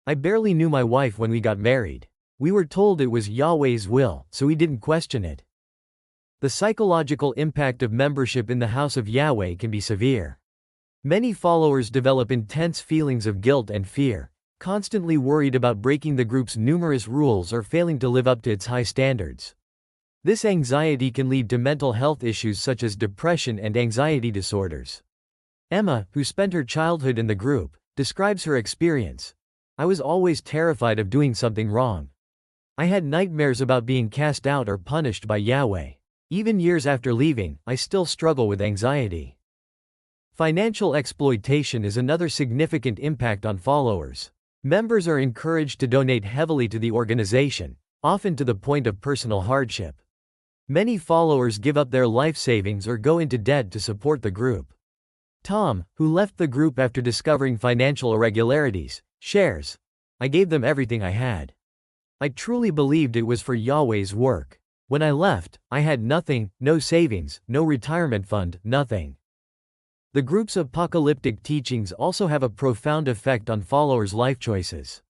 I barely knew my wife when we got married. We were told it was Yahweh's will, so we didn't question it." The psychological impact of membership in the House of Yahweh can be severe. Many followers develop intense feelings of guilt and fear, constantly worried about breaking the group's numerous rules or failing to live up to its high standards. This anxiety can lead to mental health issues such as depression and anxiety disorders. Emma, who spent her childhood in the group, describes her experience. "I was always terrified of doing something wrong. I had nightmares about being cast out or punished by Yahweh. Even years after leaving, I still struggle with anxiety." Financial exploitation is another significant impact on followers. Members are encouraged to donate heavily to the organization, often to the point of personal hardship. Many followers give up their life savings or go into debt to support the group. Tom, who left the group after discovering financial irregularities, shares, "I gave them everything I had. I truly believed it was for Yahweh's work. When I left, I had nothing, no savings, no retirement fund, nothing." The group's apocalyptic teachings also have a profound effect on followers' life choices.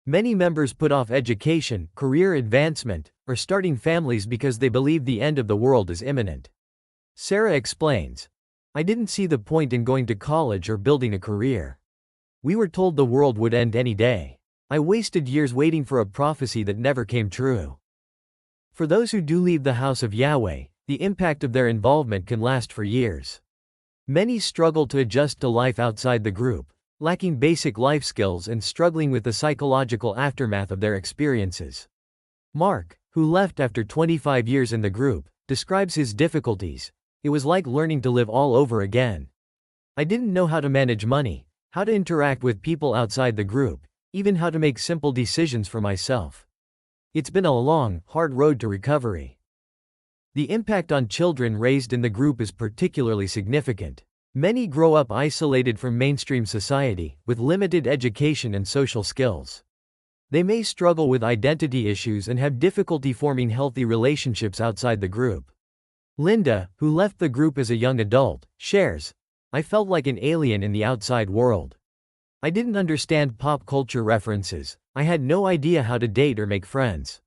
Many members put off education, career advancement, or starting families because they believe the end of the world is imminent. Sarah explains, "I didn't see the point in going to college or building a career. We were told the world would end any day. I wasted years waiting for a prophecy that never came true." For those who do leave the House of Yahweh, the impact of their involvement can last for years. Many struggle to adjust to life outside the group, lacking basic life skills and struggling with the psychological aftermath of their experiences. Mark, who left after 25 years in the group, describes his difficulties. "It was like learning to live all over again. I didn't know how to manage money, how to interact with people outside the group, even how to make simple decisions for myself. It's been a long, hard road to recovery." The impact on children raised in the group is particularly significant. Many grow up isolated from mainstream society, with limited education and social skills. They may struggle with identity issues and have difficulty forming healthy relationships outside the group. Linda, who left the group as a young adult, shares, "I felt like an alien in the outside world. I didn't understand pop culture references, I had no idea how to date or make friends.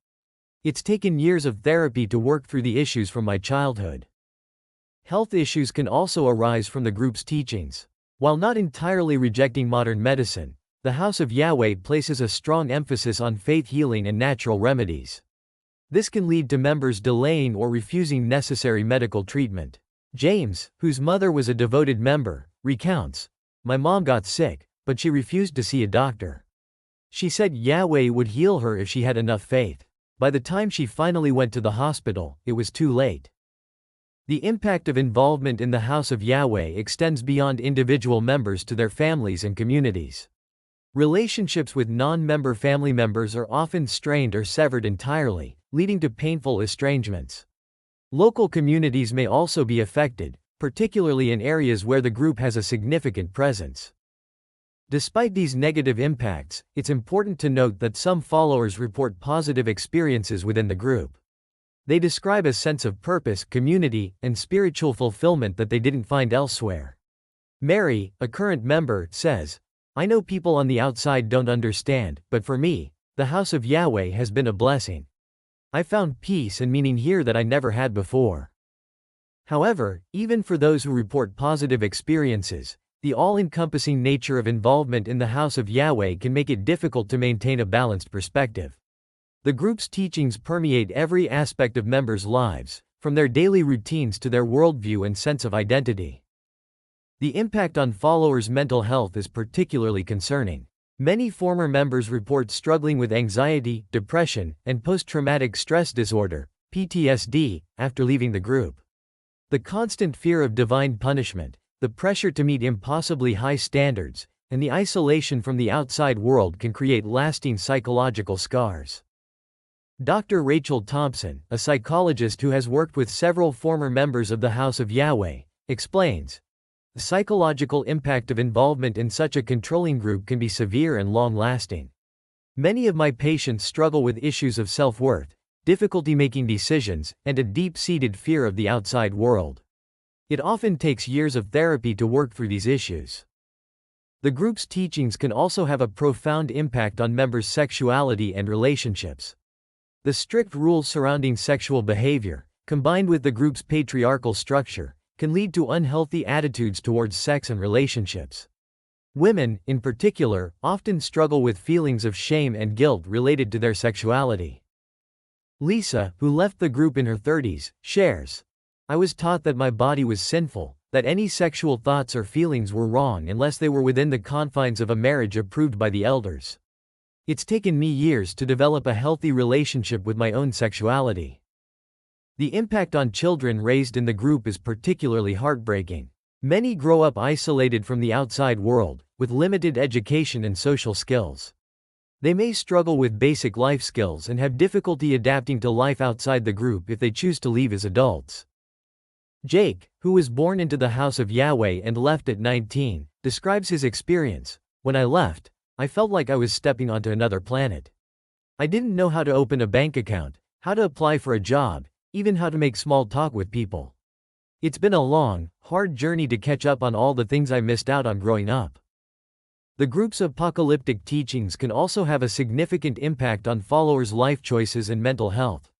It's taken years of therapy to work through the issues from my childhood." Health issues can also arise from the group's teachings. While not entirely rejecting modern medicine, the House of Yahweh places a strong emphasis on faith healing and natural remedies. This can lead to members delaying or refusing necessary medical treatment. James, whose mother was a devoted member, recounts, "My mom got sick, but she refused to see a doctor. She said Yahweh would heal her if she had enough faith. By the time she finally went to the hospital, it was too late." The impact of involvement in the House of Yahweh extends beyond individual members to their families and communities. Relationships with non-member family members are often strained or severed entirely, leading to painful estrangements. Local communities may also be affected, particularly in areas where the group has a significant presence. Despite these negative impacts, it's important to note that some followers report positive experiences within the group. They describe a sense of purpose, community, and spiritual fulfillment that they didn't find elsewhere. Mary, a current member, says, "I know people on the outside don't understand, but for me, the House of Yahweh has been a blessing. I found peace and meaning here that I never had before." However, even for those who report positive experiences, the all-encompassing nature of involvement in the House of Yahweh can make it difficult to maintain a balanced perspective. The group's teachings permeate every aspect of members' lives, from their daily routines to their worldview and sense of identity. The impact on followers' mental health is particularly concerning. Many former members report struggling with anxiety, depression, and post-traumatic stress disorder, PTSD, after leaving the group. The constant fear of divine punishment, the pressure to meet impossibly high standards, and the isolation from the outside world can create lasting psychological scars. Dr. Rachel Thompson, a psychologist who has worked with several former members of the House of Yahweh, explains, The psychological impact of involvement in such a controlling group can be severe and long-lasting. Many of my patients struggle with issues of self-worth, difficulty making decisions, and a deep-seated fear of the outside world. It often takes years of therapy to work through these issues. The group's teachings can also have a profound impact on members' sexuality and relationships. The strict rules surrounding sexual behavior, combined with the group's patriarchal structure, can lead to unhealthy attitudes towards sex and relationships. Women, in particular, often struggle with feelings of shame and guilt related to their sexuality. Lisa, who left the group in her 30s, shares, "I was taught that my body was sinful, that any sexual thoughts or feelings were wrong unless they were within the confines of a marriage approved by the elders. It's taken me years to develop a healthy relationship with my own sexuality." The impact on children raised in the group is particularly heartbreaking. Many grow up isolated from the outside world, with limited education and social skills. They may struggle with basic life skills and have difficulty adapting to life outside the group if they choose to leave as adults. Jake, who was born into the House of Yahweh and left at 19, describes his experience. "When I left, I felt like I was stepping onto another planet. I didn't know how to open a bank account, how to apply for a job, even how to make small talk with people. It's been a long, hard journey to catch up on all the things I missed out on growing up." The group's apocalyptic teachings can also have a significant impact on followers' life choices and mental health.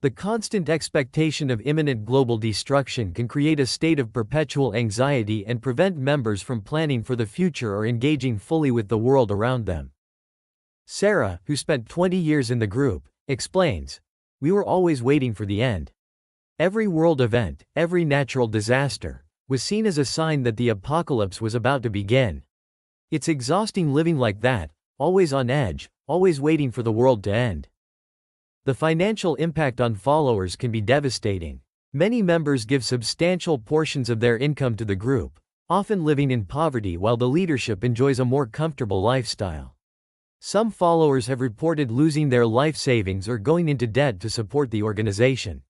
The constant expectation of imminent global destruction can create a state of perpetual anxiety and prevent members from planning for the future or engaging fully with the world around them. Sarah, who spent 20 years in the group, explains, "We were always waiting for the end. Every world event, every natural disaster, was seen as a sign that the apocalypse was about to begin. It's exhausting living like that, always on edge, always waiting for the world to end." The financial impact on followers can be devastating. Many members give substantial portions of their income to the group, often living in poverty while the leadership enjoys a more comfortable lifestyle. Some followers have reported losing their life savings or going into debt to support the organization.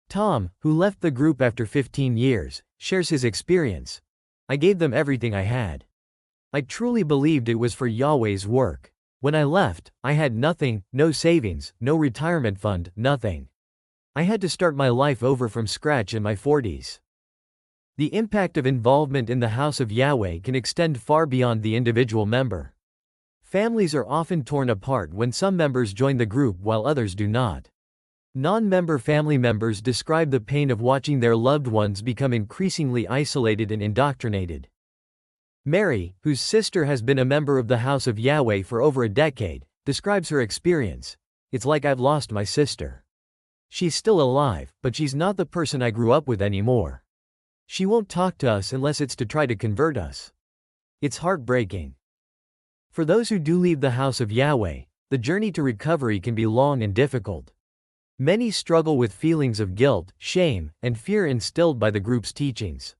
Tom, who left the group after 15 years, shares his experience. "I gave them everything I had. I truly believed it was for Yahweh's work. When I left, I had nothing, no savings, no retirement fund, nothing. I had to start my life over from scratch in my 40s. The impact of involvement in the House of Yahweh can extend far beyond the individual member. Families are often torn apart when some members join the group while others do not. Non-member family members describe the pain of watching their loved ones become increasingly isolated and indoctrinated. Mary, whose sister has been a member of the House of Yahweh for over a decade, describes her experience. "It's like I've lost my sister. She's still alive, but she's not the person I grew up with anymore. She won't talk to us unless it's to try to convert us. It's heartbreaking." For those who do leave the House of Yahweh, the journey to recovery can be long and difficult. Many struggle with feelings of guilt, shame, and fear instilled by the group's teachings.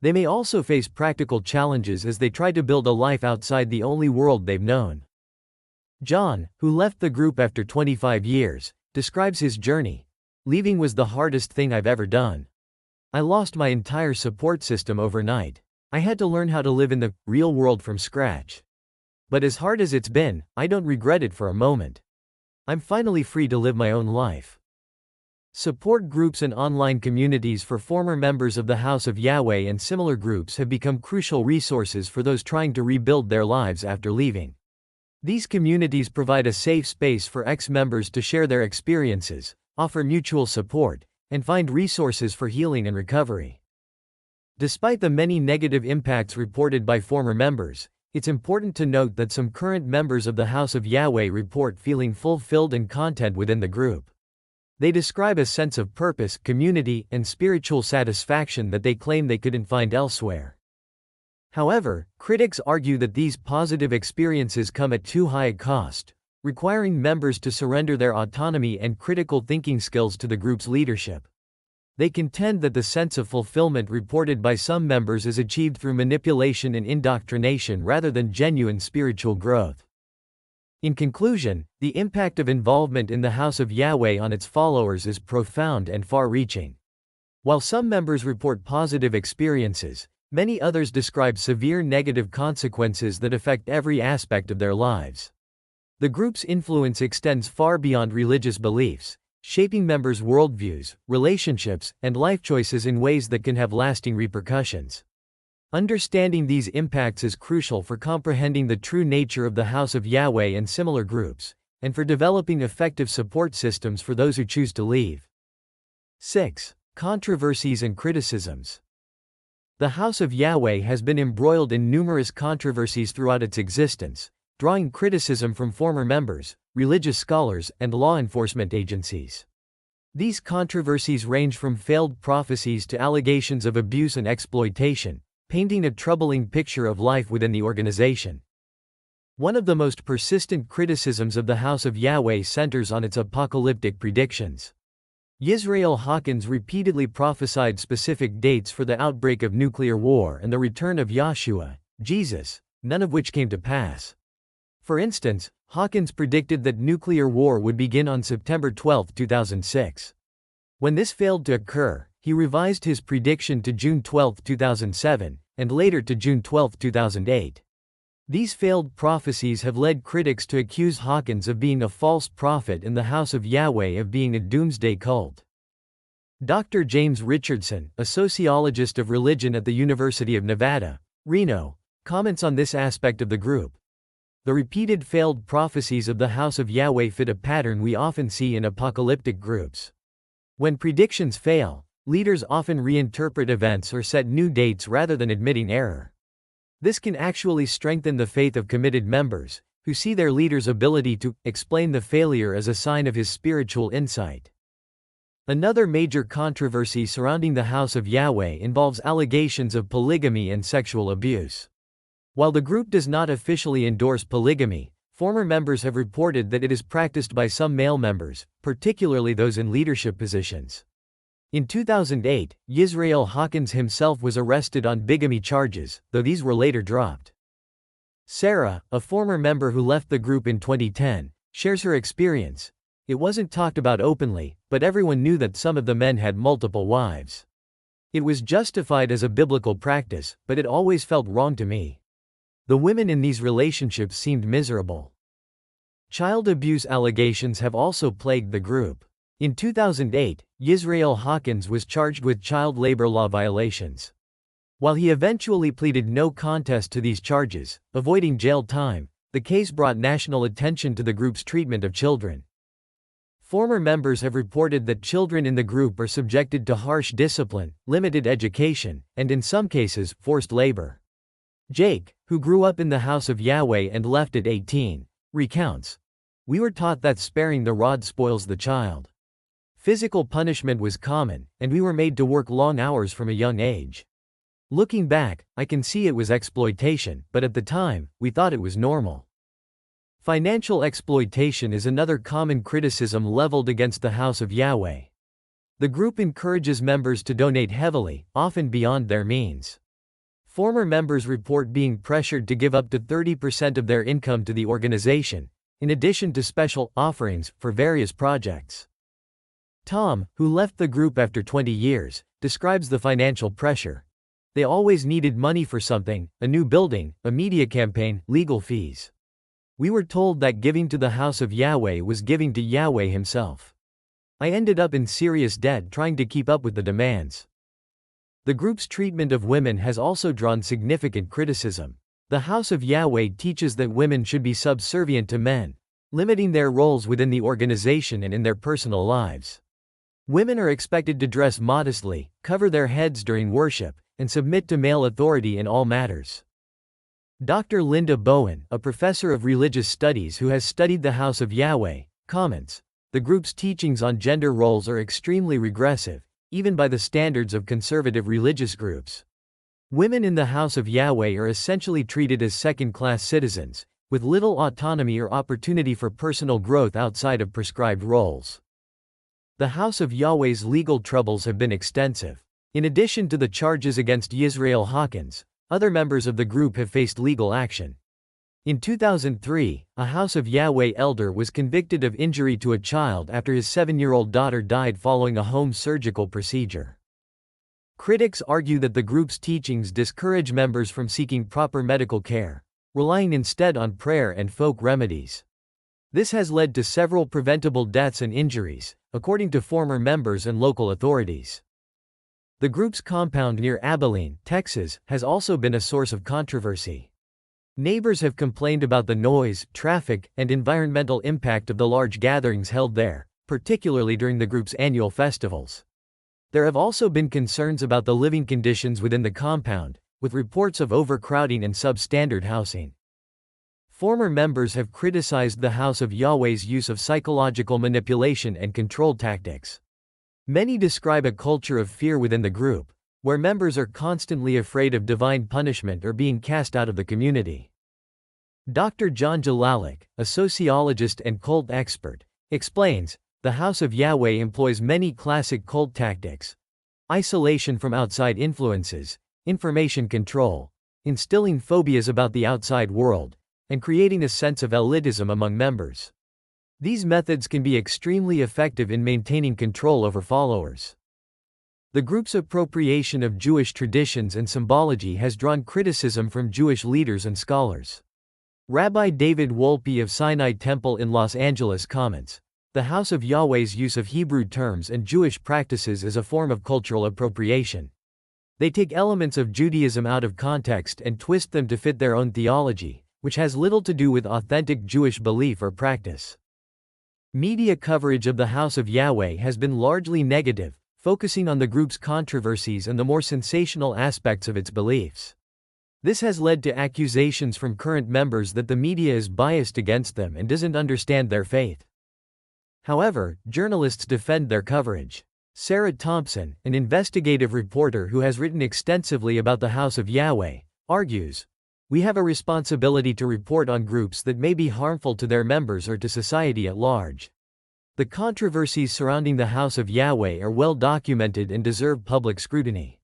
They may also face practical challenges as they try to build a life outside the only world they've known. John, who left the group after 25 years, describes his journey. "Leaving was the hardest thing I've ever done. I lost my entire support system overnight. I had to learn how to live in the real world from scratch. But as hard as it's been, I don't regret it for a moment. I'm finally free to live my own life." Support groups and online communities for former members of the House of Yahweh and similar groups have become crucial resources for those trying to rebuild their lives after leaving. These communities provide a safe space for ex-members to share their experiences, offer mutual support, and find resources for healing and recovery. Despite the many negative impacts reported by former members, it's important to note that some current members of the House of Yahweh report feeling fulfilled and content within the group. They describe a sense of purpose, community, and spiritual satisfaction that they claim they couldn't find elsewhere. However, critics argue that these positive experiences come at too high a cost, requiring members to surrender their autonomy and critical thinking skills to the group's leadership. They contend that the sense of fulfillment reported by some members is achieved through manipulation and indoctrination rather than genuine spiritual growth. In conclusion, the impact of involvement in the House of Yahweh on its followers is profound and far-reaching. While some members report positive experiences, Many others describe severe negative consequences that affect every aspect of their lives. The group's influence extends far beyond religious beliefs, shaping members' worldviews, relationships, and life choices in ways that can have lasting repercussions. Understanding these impacts is crucial for comprehending the true nature of the House of Yahweh and similar groups, and for developing effective support systems for those who choose to leave. 6. Controversies and criticisms. The House of Yahweh has been embroiled in numerous controversies throughout its existence, drawing criticism from former members, religious scholars, and law enforcement agencies. These controversies range from failed prophecies to allegations of abuse and exploitation, painting a troubling picture of life within the organization. One of the most persistent criticisms of the House of Yahweh centers on its apocalyptic predictions. Yisrayl Hawkins repeatedly prophesied specific dates for the outbreak of nuclear war and the return of Yahshua, Jesus, none of which came to pass. For instance, Hawkins predicted that nuclear war would begin on September 12, 2006. When this failed to occur, he revised his prediction to June 12, 2007, and later to June 12, 2008. These failed prophecies have led critics to accuse Hawkins of being a false prophet and the House of Yahweh of being a doomsday cult. Dr. James Richardson, a sociologist of religion at the University of Nevada, Reno, comments on this aspect of the group. The repeated failed prophecies of the House of Yahweh fit a pattern we often see in apocalyptic groups. When predictions fail, leaders often reinterpret events or set new dates rather than admitting error. This can actually strengthen the faith of committed members, who see their leader's ability to explain the failure as a sign of his spiritual insight. Another major controversy surrounding the House of Yahweh involves allegations of polygamy and sexual abuse. While the group does not officially endorse polygamy, former members have reported that it is practiced by some male members, particularly those in leadership positions. In 2008, Yisrayl Hawkins himself was arrested on bigamy charges, though these were later dropped. Sarah, a former member who left the group in 2010, shares her experience. It wasn't talked about openly, but everyone knew that some of the men had multiple wives. It was justified as a biblical practice, but it always felt wrong to me. The women in these relationships seemed miserable. Child abuse allegations have also plagued the group. In 2008, Yisrayl Hawkins was charged with child labor law violations. While he eventually pleaded no contest to these charges, avoiding jail time, the case brought national attention to the group's treatment of children. Former members have reported that children in the group are subjected to harsh discipline, limited education, and in some cases, forced labor. Jake, who grew up in the House of Yahweh and left at 18, recounts, "We were taught that sparing the rod spoils the child. Physical punishment was common, and we were made to work long hours from a young age. Looking back, I can see it was exploitation, but at the time, we thought it was normal." Financial exploitation is another common criticism leveled against the House of Yahweh. The group encourages members to donate heavily, often beyond their means. Former members report being pressured to give up to 30% of their income to the organization, in addition to special offerings for various projects. Tom, who left the group after 20 years, describes the financial pressure. They always needed money for something, a new building, a media campaign, legal fees. We were told that giving to the House of Yahweh was giving to Yahweh himself. I ended up in serious debt trying to keep up with the demands. The group's treatment of women has also drawn significant criticism. The House of Yahweh teaches that women should be subservient to men, limiting their roles within the organization and in their personal lives. Women are expected to dress modestly, cover their heads during worship, and submit to male authority in all matters. Dr. Linda Bowen, a professor of religious studies who has studied the House of Yahweh, comments, "The group's teachings on gender roles are extremely regressive, even by the standards of conservative religious groups. Women in the House of Yahweh are essentially treated as second-class citizens, with little autonomy or opportunity for personal growth outside of prescribed roles." The House of Yahweh's legal troubles have been extensive. In addition to the charges against Yisrayl Hawkins, other members of the group have faced legal action. In 2003, a House of Yahweh elder was convicted of injury to a child after his 7-year-old daughter died following a home surgical procedure. Critics argue that the group's teachings discourage members from seeking proper medical care, relying instead on prayer and folk remedies. This has led to several preventable deaths and injuries, according to former members and local authorities. The group's compound near Abilene, Texas, has also been a source of controversy. Neighbors have complained about the noise, traffic, and environmental impact of the large gatherings held there, particularly during the group's annual festivals. There have also been concerns about the living conditions within the compound, with reports of overcrowding and substandard housing. Former members have criticized the House of Yahweh's use of psychological manipulation and control tactics. Many describe a culture of fear within the group, where members are constantly afraid of divine punishment or being cast out of the community. Dr. John Jalalik, a sociologist and cult expert, explains, the House of Yahweh employs many classic cult tactics: isolation from outside influences, information control, instilling phobias about the outside world, and creating a sense of elitism among members. These methods can be extremely effective in maintaining control over followers. The group's appropriation of Jewish traditions and symbology has drawn criticism from Jewish leaders and scholars. Rabbi David Wolpe of Sinai Temple in Los Angeles comments, "The House of Yahweh's use of Hebrew terms and Jewish practices is a form of cultural appropriation. They take elements of Judaism out of context and twist them to fit their own theology, which has little to do with authentic Jewish belief or practice." Media coverage of the House of Yahweh has been largely negative, focusing on the group's controversies and the more sensational aspects of its beliefs. This has led to accusations from current members that the media is biased against them and doesn't understand their faith. However, journalists defend their coverage. Sarah Thompson, an investigative reporter who has written extensively about the House of Yahweh, argues, "We have a responsibility to report on groups that may be harmful to their members or to society at large." The controversies surrounding the House of Yahweh are well documented and deserve public scrutiny.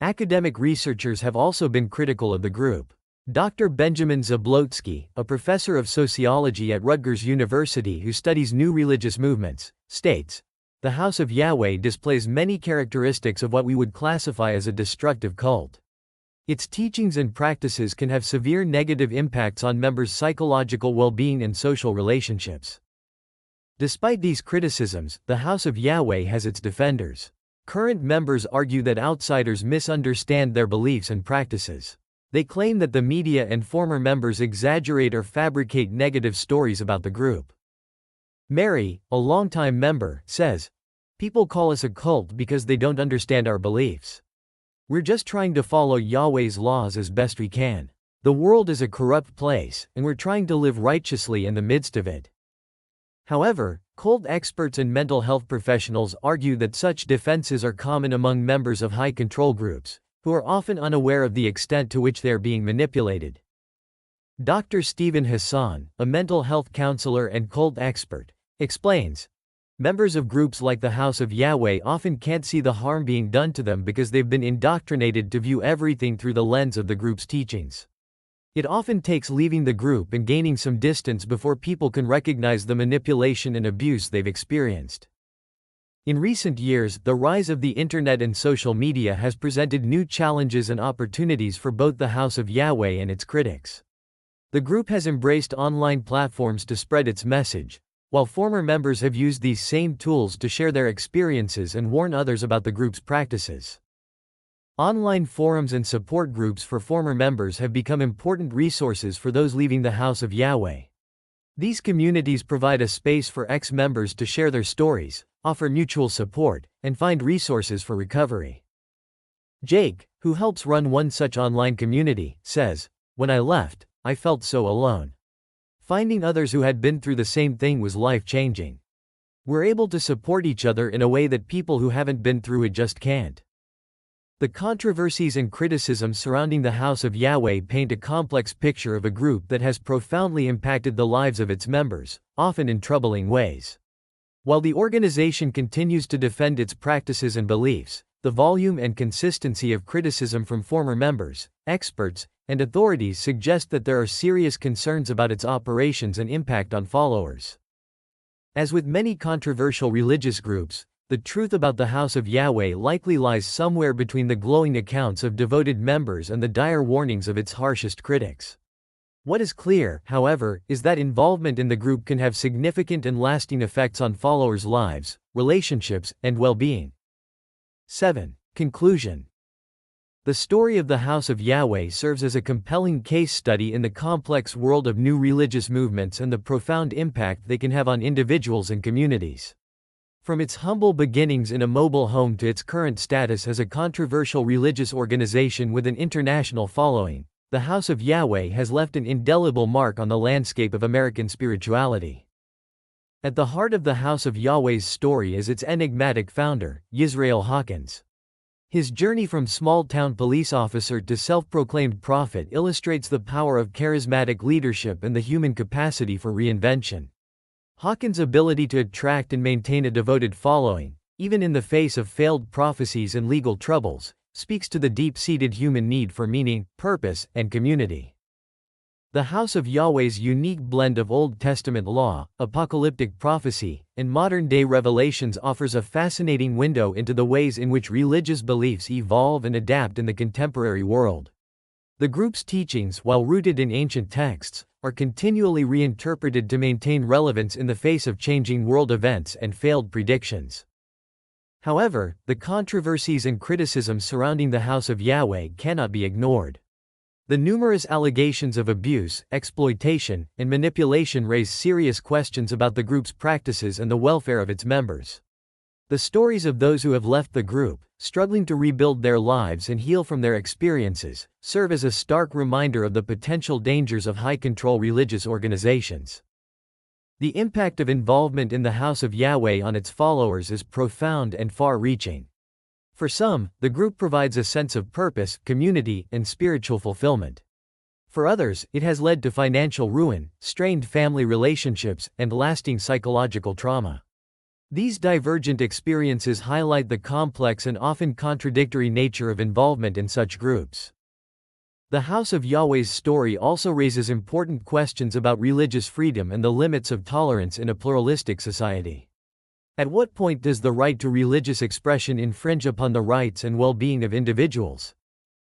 Academic researchers have also been critical of the group. Dr. Benjamin Zablotsky, a professor of sociology at Rutgers University who studies new religious movements, states, "The House of Yahweh displays many characteristics of what we would classify as a destructive cult. Its teachings and practices can have severe negative impacts on members' psychological well-being and social relationships." Despite these criticisms, the House of Yahweh has its defenders. Current members argue that outsiders misunderstand their beliefs and practices. They claim that the media and former members exaggerate or fabricate negative stories about the group. Mary, a longtime member, says, "People call us a cult because they don't understand our beliefs. We're just trying to follow Yahweh's laws as best we can. The world is a corrupt place, and we're trying to live righteously in the midst of it." However, cult experts and mental health professionals argue that such defenses are common among members of high control groups, who are often unaware of the extent to which they are being manipulated. Dr. Stephen Hassan, a mental health counselor and cult expert, explains, "Members of groups like the House of Yahweh often can't see the harm being done to them because they've been indoctrinated to view everything through the lens of the group's teachings. It often takes leaving the group and gaining some distance before people can recognize the manipulation and abuse they've experienced." In recent years, the rise of the internet and social media has presented new challenges and opportunities for both the House of Yahweh and its critics. The group has embraced online platforms to spread its message, while former members have used these same tools to share their experiences and warn others about the group's practices. Online forums and support groups for former members have become important resources for those leaving the House of Yahweh. These communities provide a space for ex-members to share their stories, offer mutual support, and find resources for recovery. Jake, who helps run one such online community, says, "When I left, I felt so alone. Finding others who had been through the same thing was life-changing. We're able to support each other in a way that people who haven't been through it just can't." The controversies and criticisms surrounding the House of Yahweh paint a complex picture of a group that has profoundly impacted the lives of its members, often in troubling ways. While the organization continues to defend its practices and beliefs, the volume and consistency of criticism from former members, experts, and authorities suggest that there are serious concerns about its operations and impact on followers. As with many controversial religious groups, the truth about the House of Yahweh likely lies somewhere between the glowing accounts of devoted members and the dire warnings of its harshest critics. What is clear, however, is that involvement in the group can have significant and lasting effects on followers' lives, relationships, and well-being. 7. Conclusion. The story of the House of Yahweh serves as a compelling case study in the complex world of new religious movements and the profound impact they can have on individuals and communities. From its humble beginnings in a mobile home to its current status as a controversial religious organization with an international following, the House of Yahweh has left an indelible mark on the landscape of American spirituality. At the heart of the House of Yahweh's story is its enigmatic founder, Yisrayl Hawkins. His journey from small-town police officer to self-proclaimed prophet illustrates the power of charismatic leadership and the human capacity for reinvention. Hawkins' ability to attract and maintain a devoted following, even in the face of failed prophecies and legal troubles, speaks to the deep-seated human need for meaning, purpose, and community. The House of Yahweh's unique blend of Old Testament law, apocalyptic prophecy, and modern-day revelations offers a fascinating window into the ways in which religious beliefs evolve and adapt in the contemporary world. The group's teachings, while rooted in ancient texts, are continually reinterpreted to maintain relevance in the face of changing world events and failed predictions. However, the controversies and criticisms surrounding the House of Yahweh cannot be ignored. The numerous allegations of abuse, exploitation, and manipulation raise serious questions about the group's practices and the welfare of its members. The stories of those who have left the group, struggling to rebuild their lives and heal from their experiences, serve as a stark reminder of the potential dangers of high-control religious organizations. The impact of involvement in the House of Yahweh on its followers is profound and far-reaching. For some, the group provides a sense of purpose, community, and spiritual fulfillment. For others, it has led to financial ruin, strained family relationships, and lasting psychological trauma. These divergent experiences highlight the complex and often contradictory nature of involvement in such groups. The House of Yahweh's story also raises important questions about religious freedom and the limits of tolerance in a pluralistic society. At what point does the right to religious expression infringe upon the rights and well-being of individuals?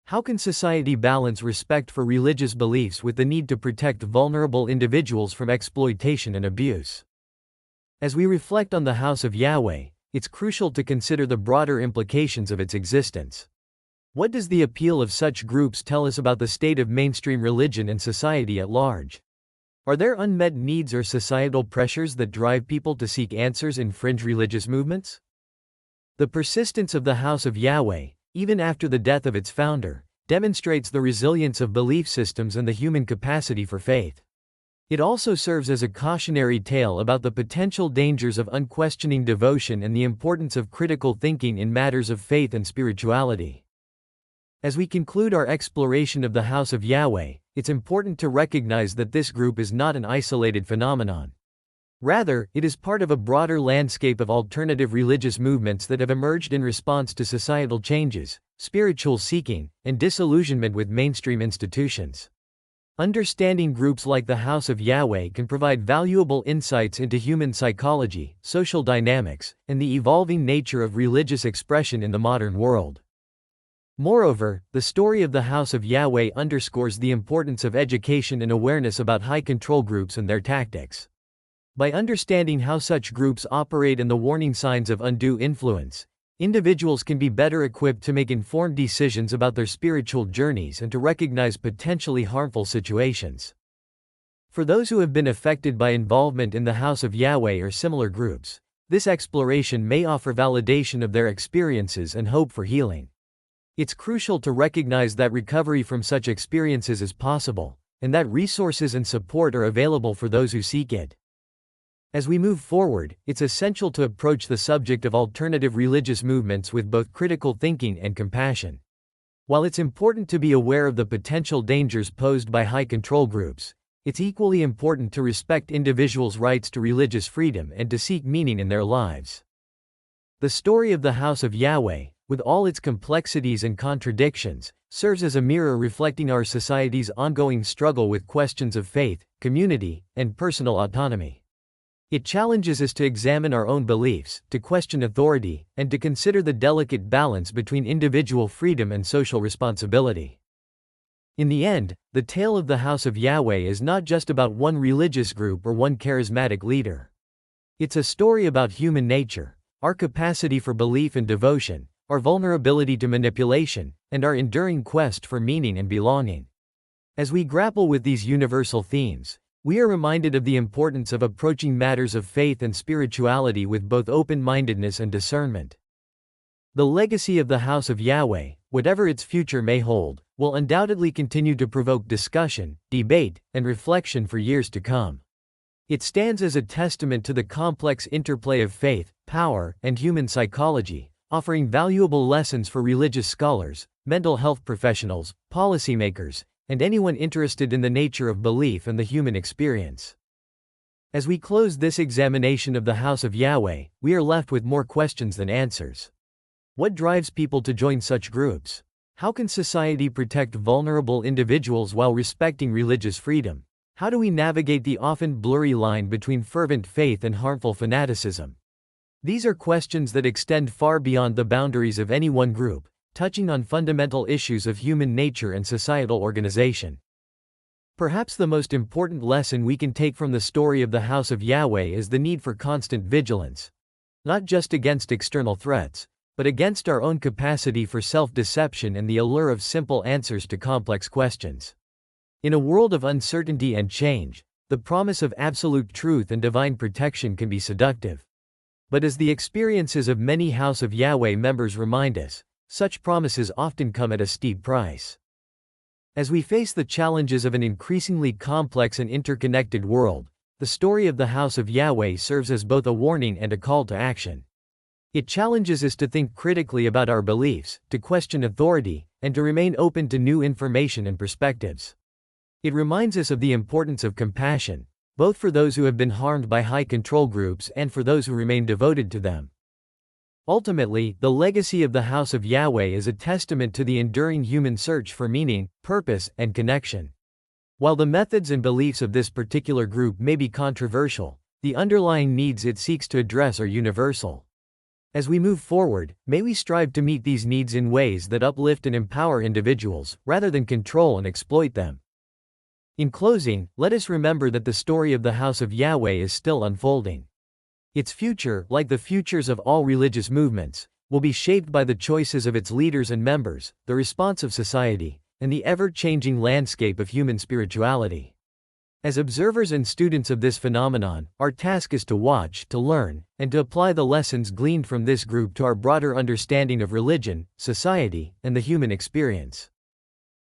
How can society balance respect for religious beliefs with the need to protect vulnerable individuals from exploitation and abuse? As we reflect on the House of Yahweh, it's crucial to consider the broader implications of its existence. What does the appeal of such groups tell us about the state of mainstream religion and society at large? Are there unmet needs or societal pressures that drive people to seek answers in fringe religious movements? The persistence of the House of Yahweh, even after the death of its founder, demonstrates the resilience of belief systems and the human capacity for faith. It also serves as a cautionary tale about the potential dangers of unquestioning devotion and the importance of critical thinking in matters of faith and spirituality. As we conclude our exploration of the House of Yahweh, it's important to recognize that this group is not an isolated phenomenon. Rather, it is part of a broader landscape of alternative religious movements that have emerged in response to societal changes, spiritual seeking, and disillusionment with mainstream institutions. Understanding groups like the House of Yahweh can provide valuable insights into human psychology, social dynamics, and the evolving nature of religious expression in the modern world. Moreover, the story of the House of Yahweh underscores the importance of education and awareness about high-control groups and their tactics. By understanding how such groups operate and the warning signs of undue influence, individuals can be better equipped to make informed decisions about their spiritual journeys and to recognize potentially harmful situations. For those who have been affected by involvement in the House of Yahweh or similar groups, this exploration may offer validation of their experiences and hope for healing. It's crucial to recognize that recovery from such experiences is possible, and that resources and support are available for those who seek it. As we move forward, it's essential to approach the subject of alternative religious movements with both critical thinking and compassion. While it's important to be aware of the potential dangers posed by high-control groups, it's equally important to respect individuals' rights to religious freedom and to seek meaning in their lives. The story of the House of Yahweh, with all its complexities and contradictions, serves as a mirror reflecting our society's ongoing struggle with questions of faith, community, and personal autonomy. It challenges us to examine our own beliefs, to question authority, and to consider the delicate balance between individual freedom and social responsibility. In the end, the tale of the House of Yahweh is not just about one religious group or one charismatic leader. It's a story about human nature, our capacity for belief and devotion, our vulnerability to manipulation, and our enduring quest for meaning and belonging. As we grapple with these universal themes, we are reminded of the importance of approaching matters of faith and spirituality with both open-mindedness and discernment. The legacy of the House of Yahweh, whatever its future may hold, will undoubtedly continue to provoke discussion, debate, and reflection for years to come. It stands as a testament to the complex interplay of faith, power, and human psychology, offering valuable lessons for religious scholars, mental health professionals, policymakers, and anyone interested in the nature of belief and the human experience. As we close this examination of the House of Yahweh, we are left with more questions than answers. What drives people to join such groups? How can society protect vulnerable individuals while respecting religious freedom? How do we navigate the often blurry line between fervent faith and harmful fanaticism? These are questions that extend far beyond the boundaries of any one group, touching on fundamental issues of human nature and societal organization. Perhaps the most important lesson we can take from the story of the House of Yahweh is the need for constant vigilance. Not just against external threats, but against our own capacity for self-deception and the allure of simple answers to complex questions. In a world of uncertainty and change, the promise of absolute truth and divine protection can be seductive. But as the experiences of many House of Yahweh members remind us, such promises often come at a steep price. As we face the challenges of an increasingly complex and interconnected world, the story of the House of Yahweh serves as both a warning and a call to action. It challenges us to think critically about our beliefs, to question authority, and to remain open to new information and perspectives. It reminds us of the importance of compassion, both for those who have been harmed by high control groups and for those who remain devoted to them. Ultimately, the legacy of the House of Yahweh is a testament to the enduring human search for meaning, purpose, and connection. While the methods and beliefs of this particular group may be controversial, the underlying needs it seeks to address are universal. As we move forward, may we strive to meet these needs in ways that uplift and empower individuals, rather than control and exploit them. In closing, let us remember that the story of the House of Yahweh is still unfolding. Its future, like the futures of all religious movements, will be shaped by the choices of its leaders and members, the response of society, and the ever-changing landscape of human spirituality. As observers and students of this phenomenon, our task is to watch, to learn, and to apply the lessons gleaned from this group to our broader understanding of religion, society, and the human experience.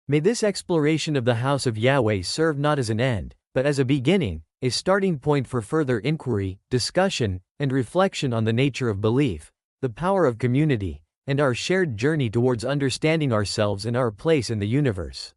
May this exploration of the House of Yahweh serve not as an end, but as a beginning, a starting point for further inquiry, discussion, and reflection on the nature of belief, the power of community, and our shared journey towards understanding ourselves and our place in the universe.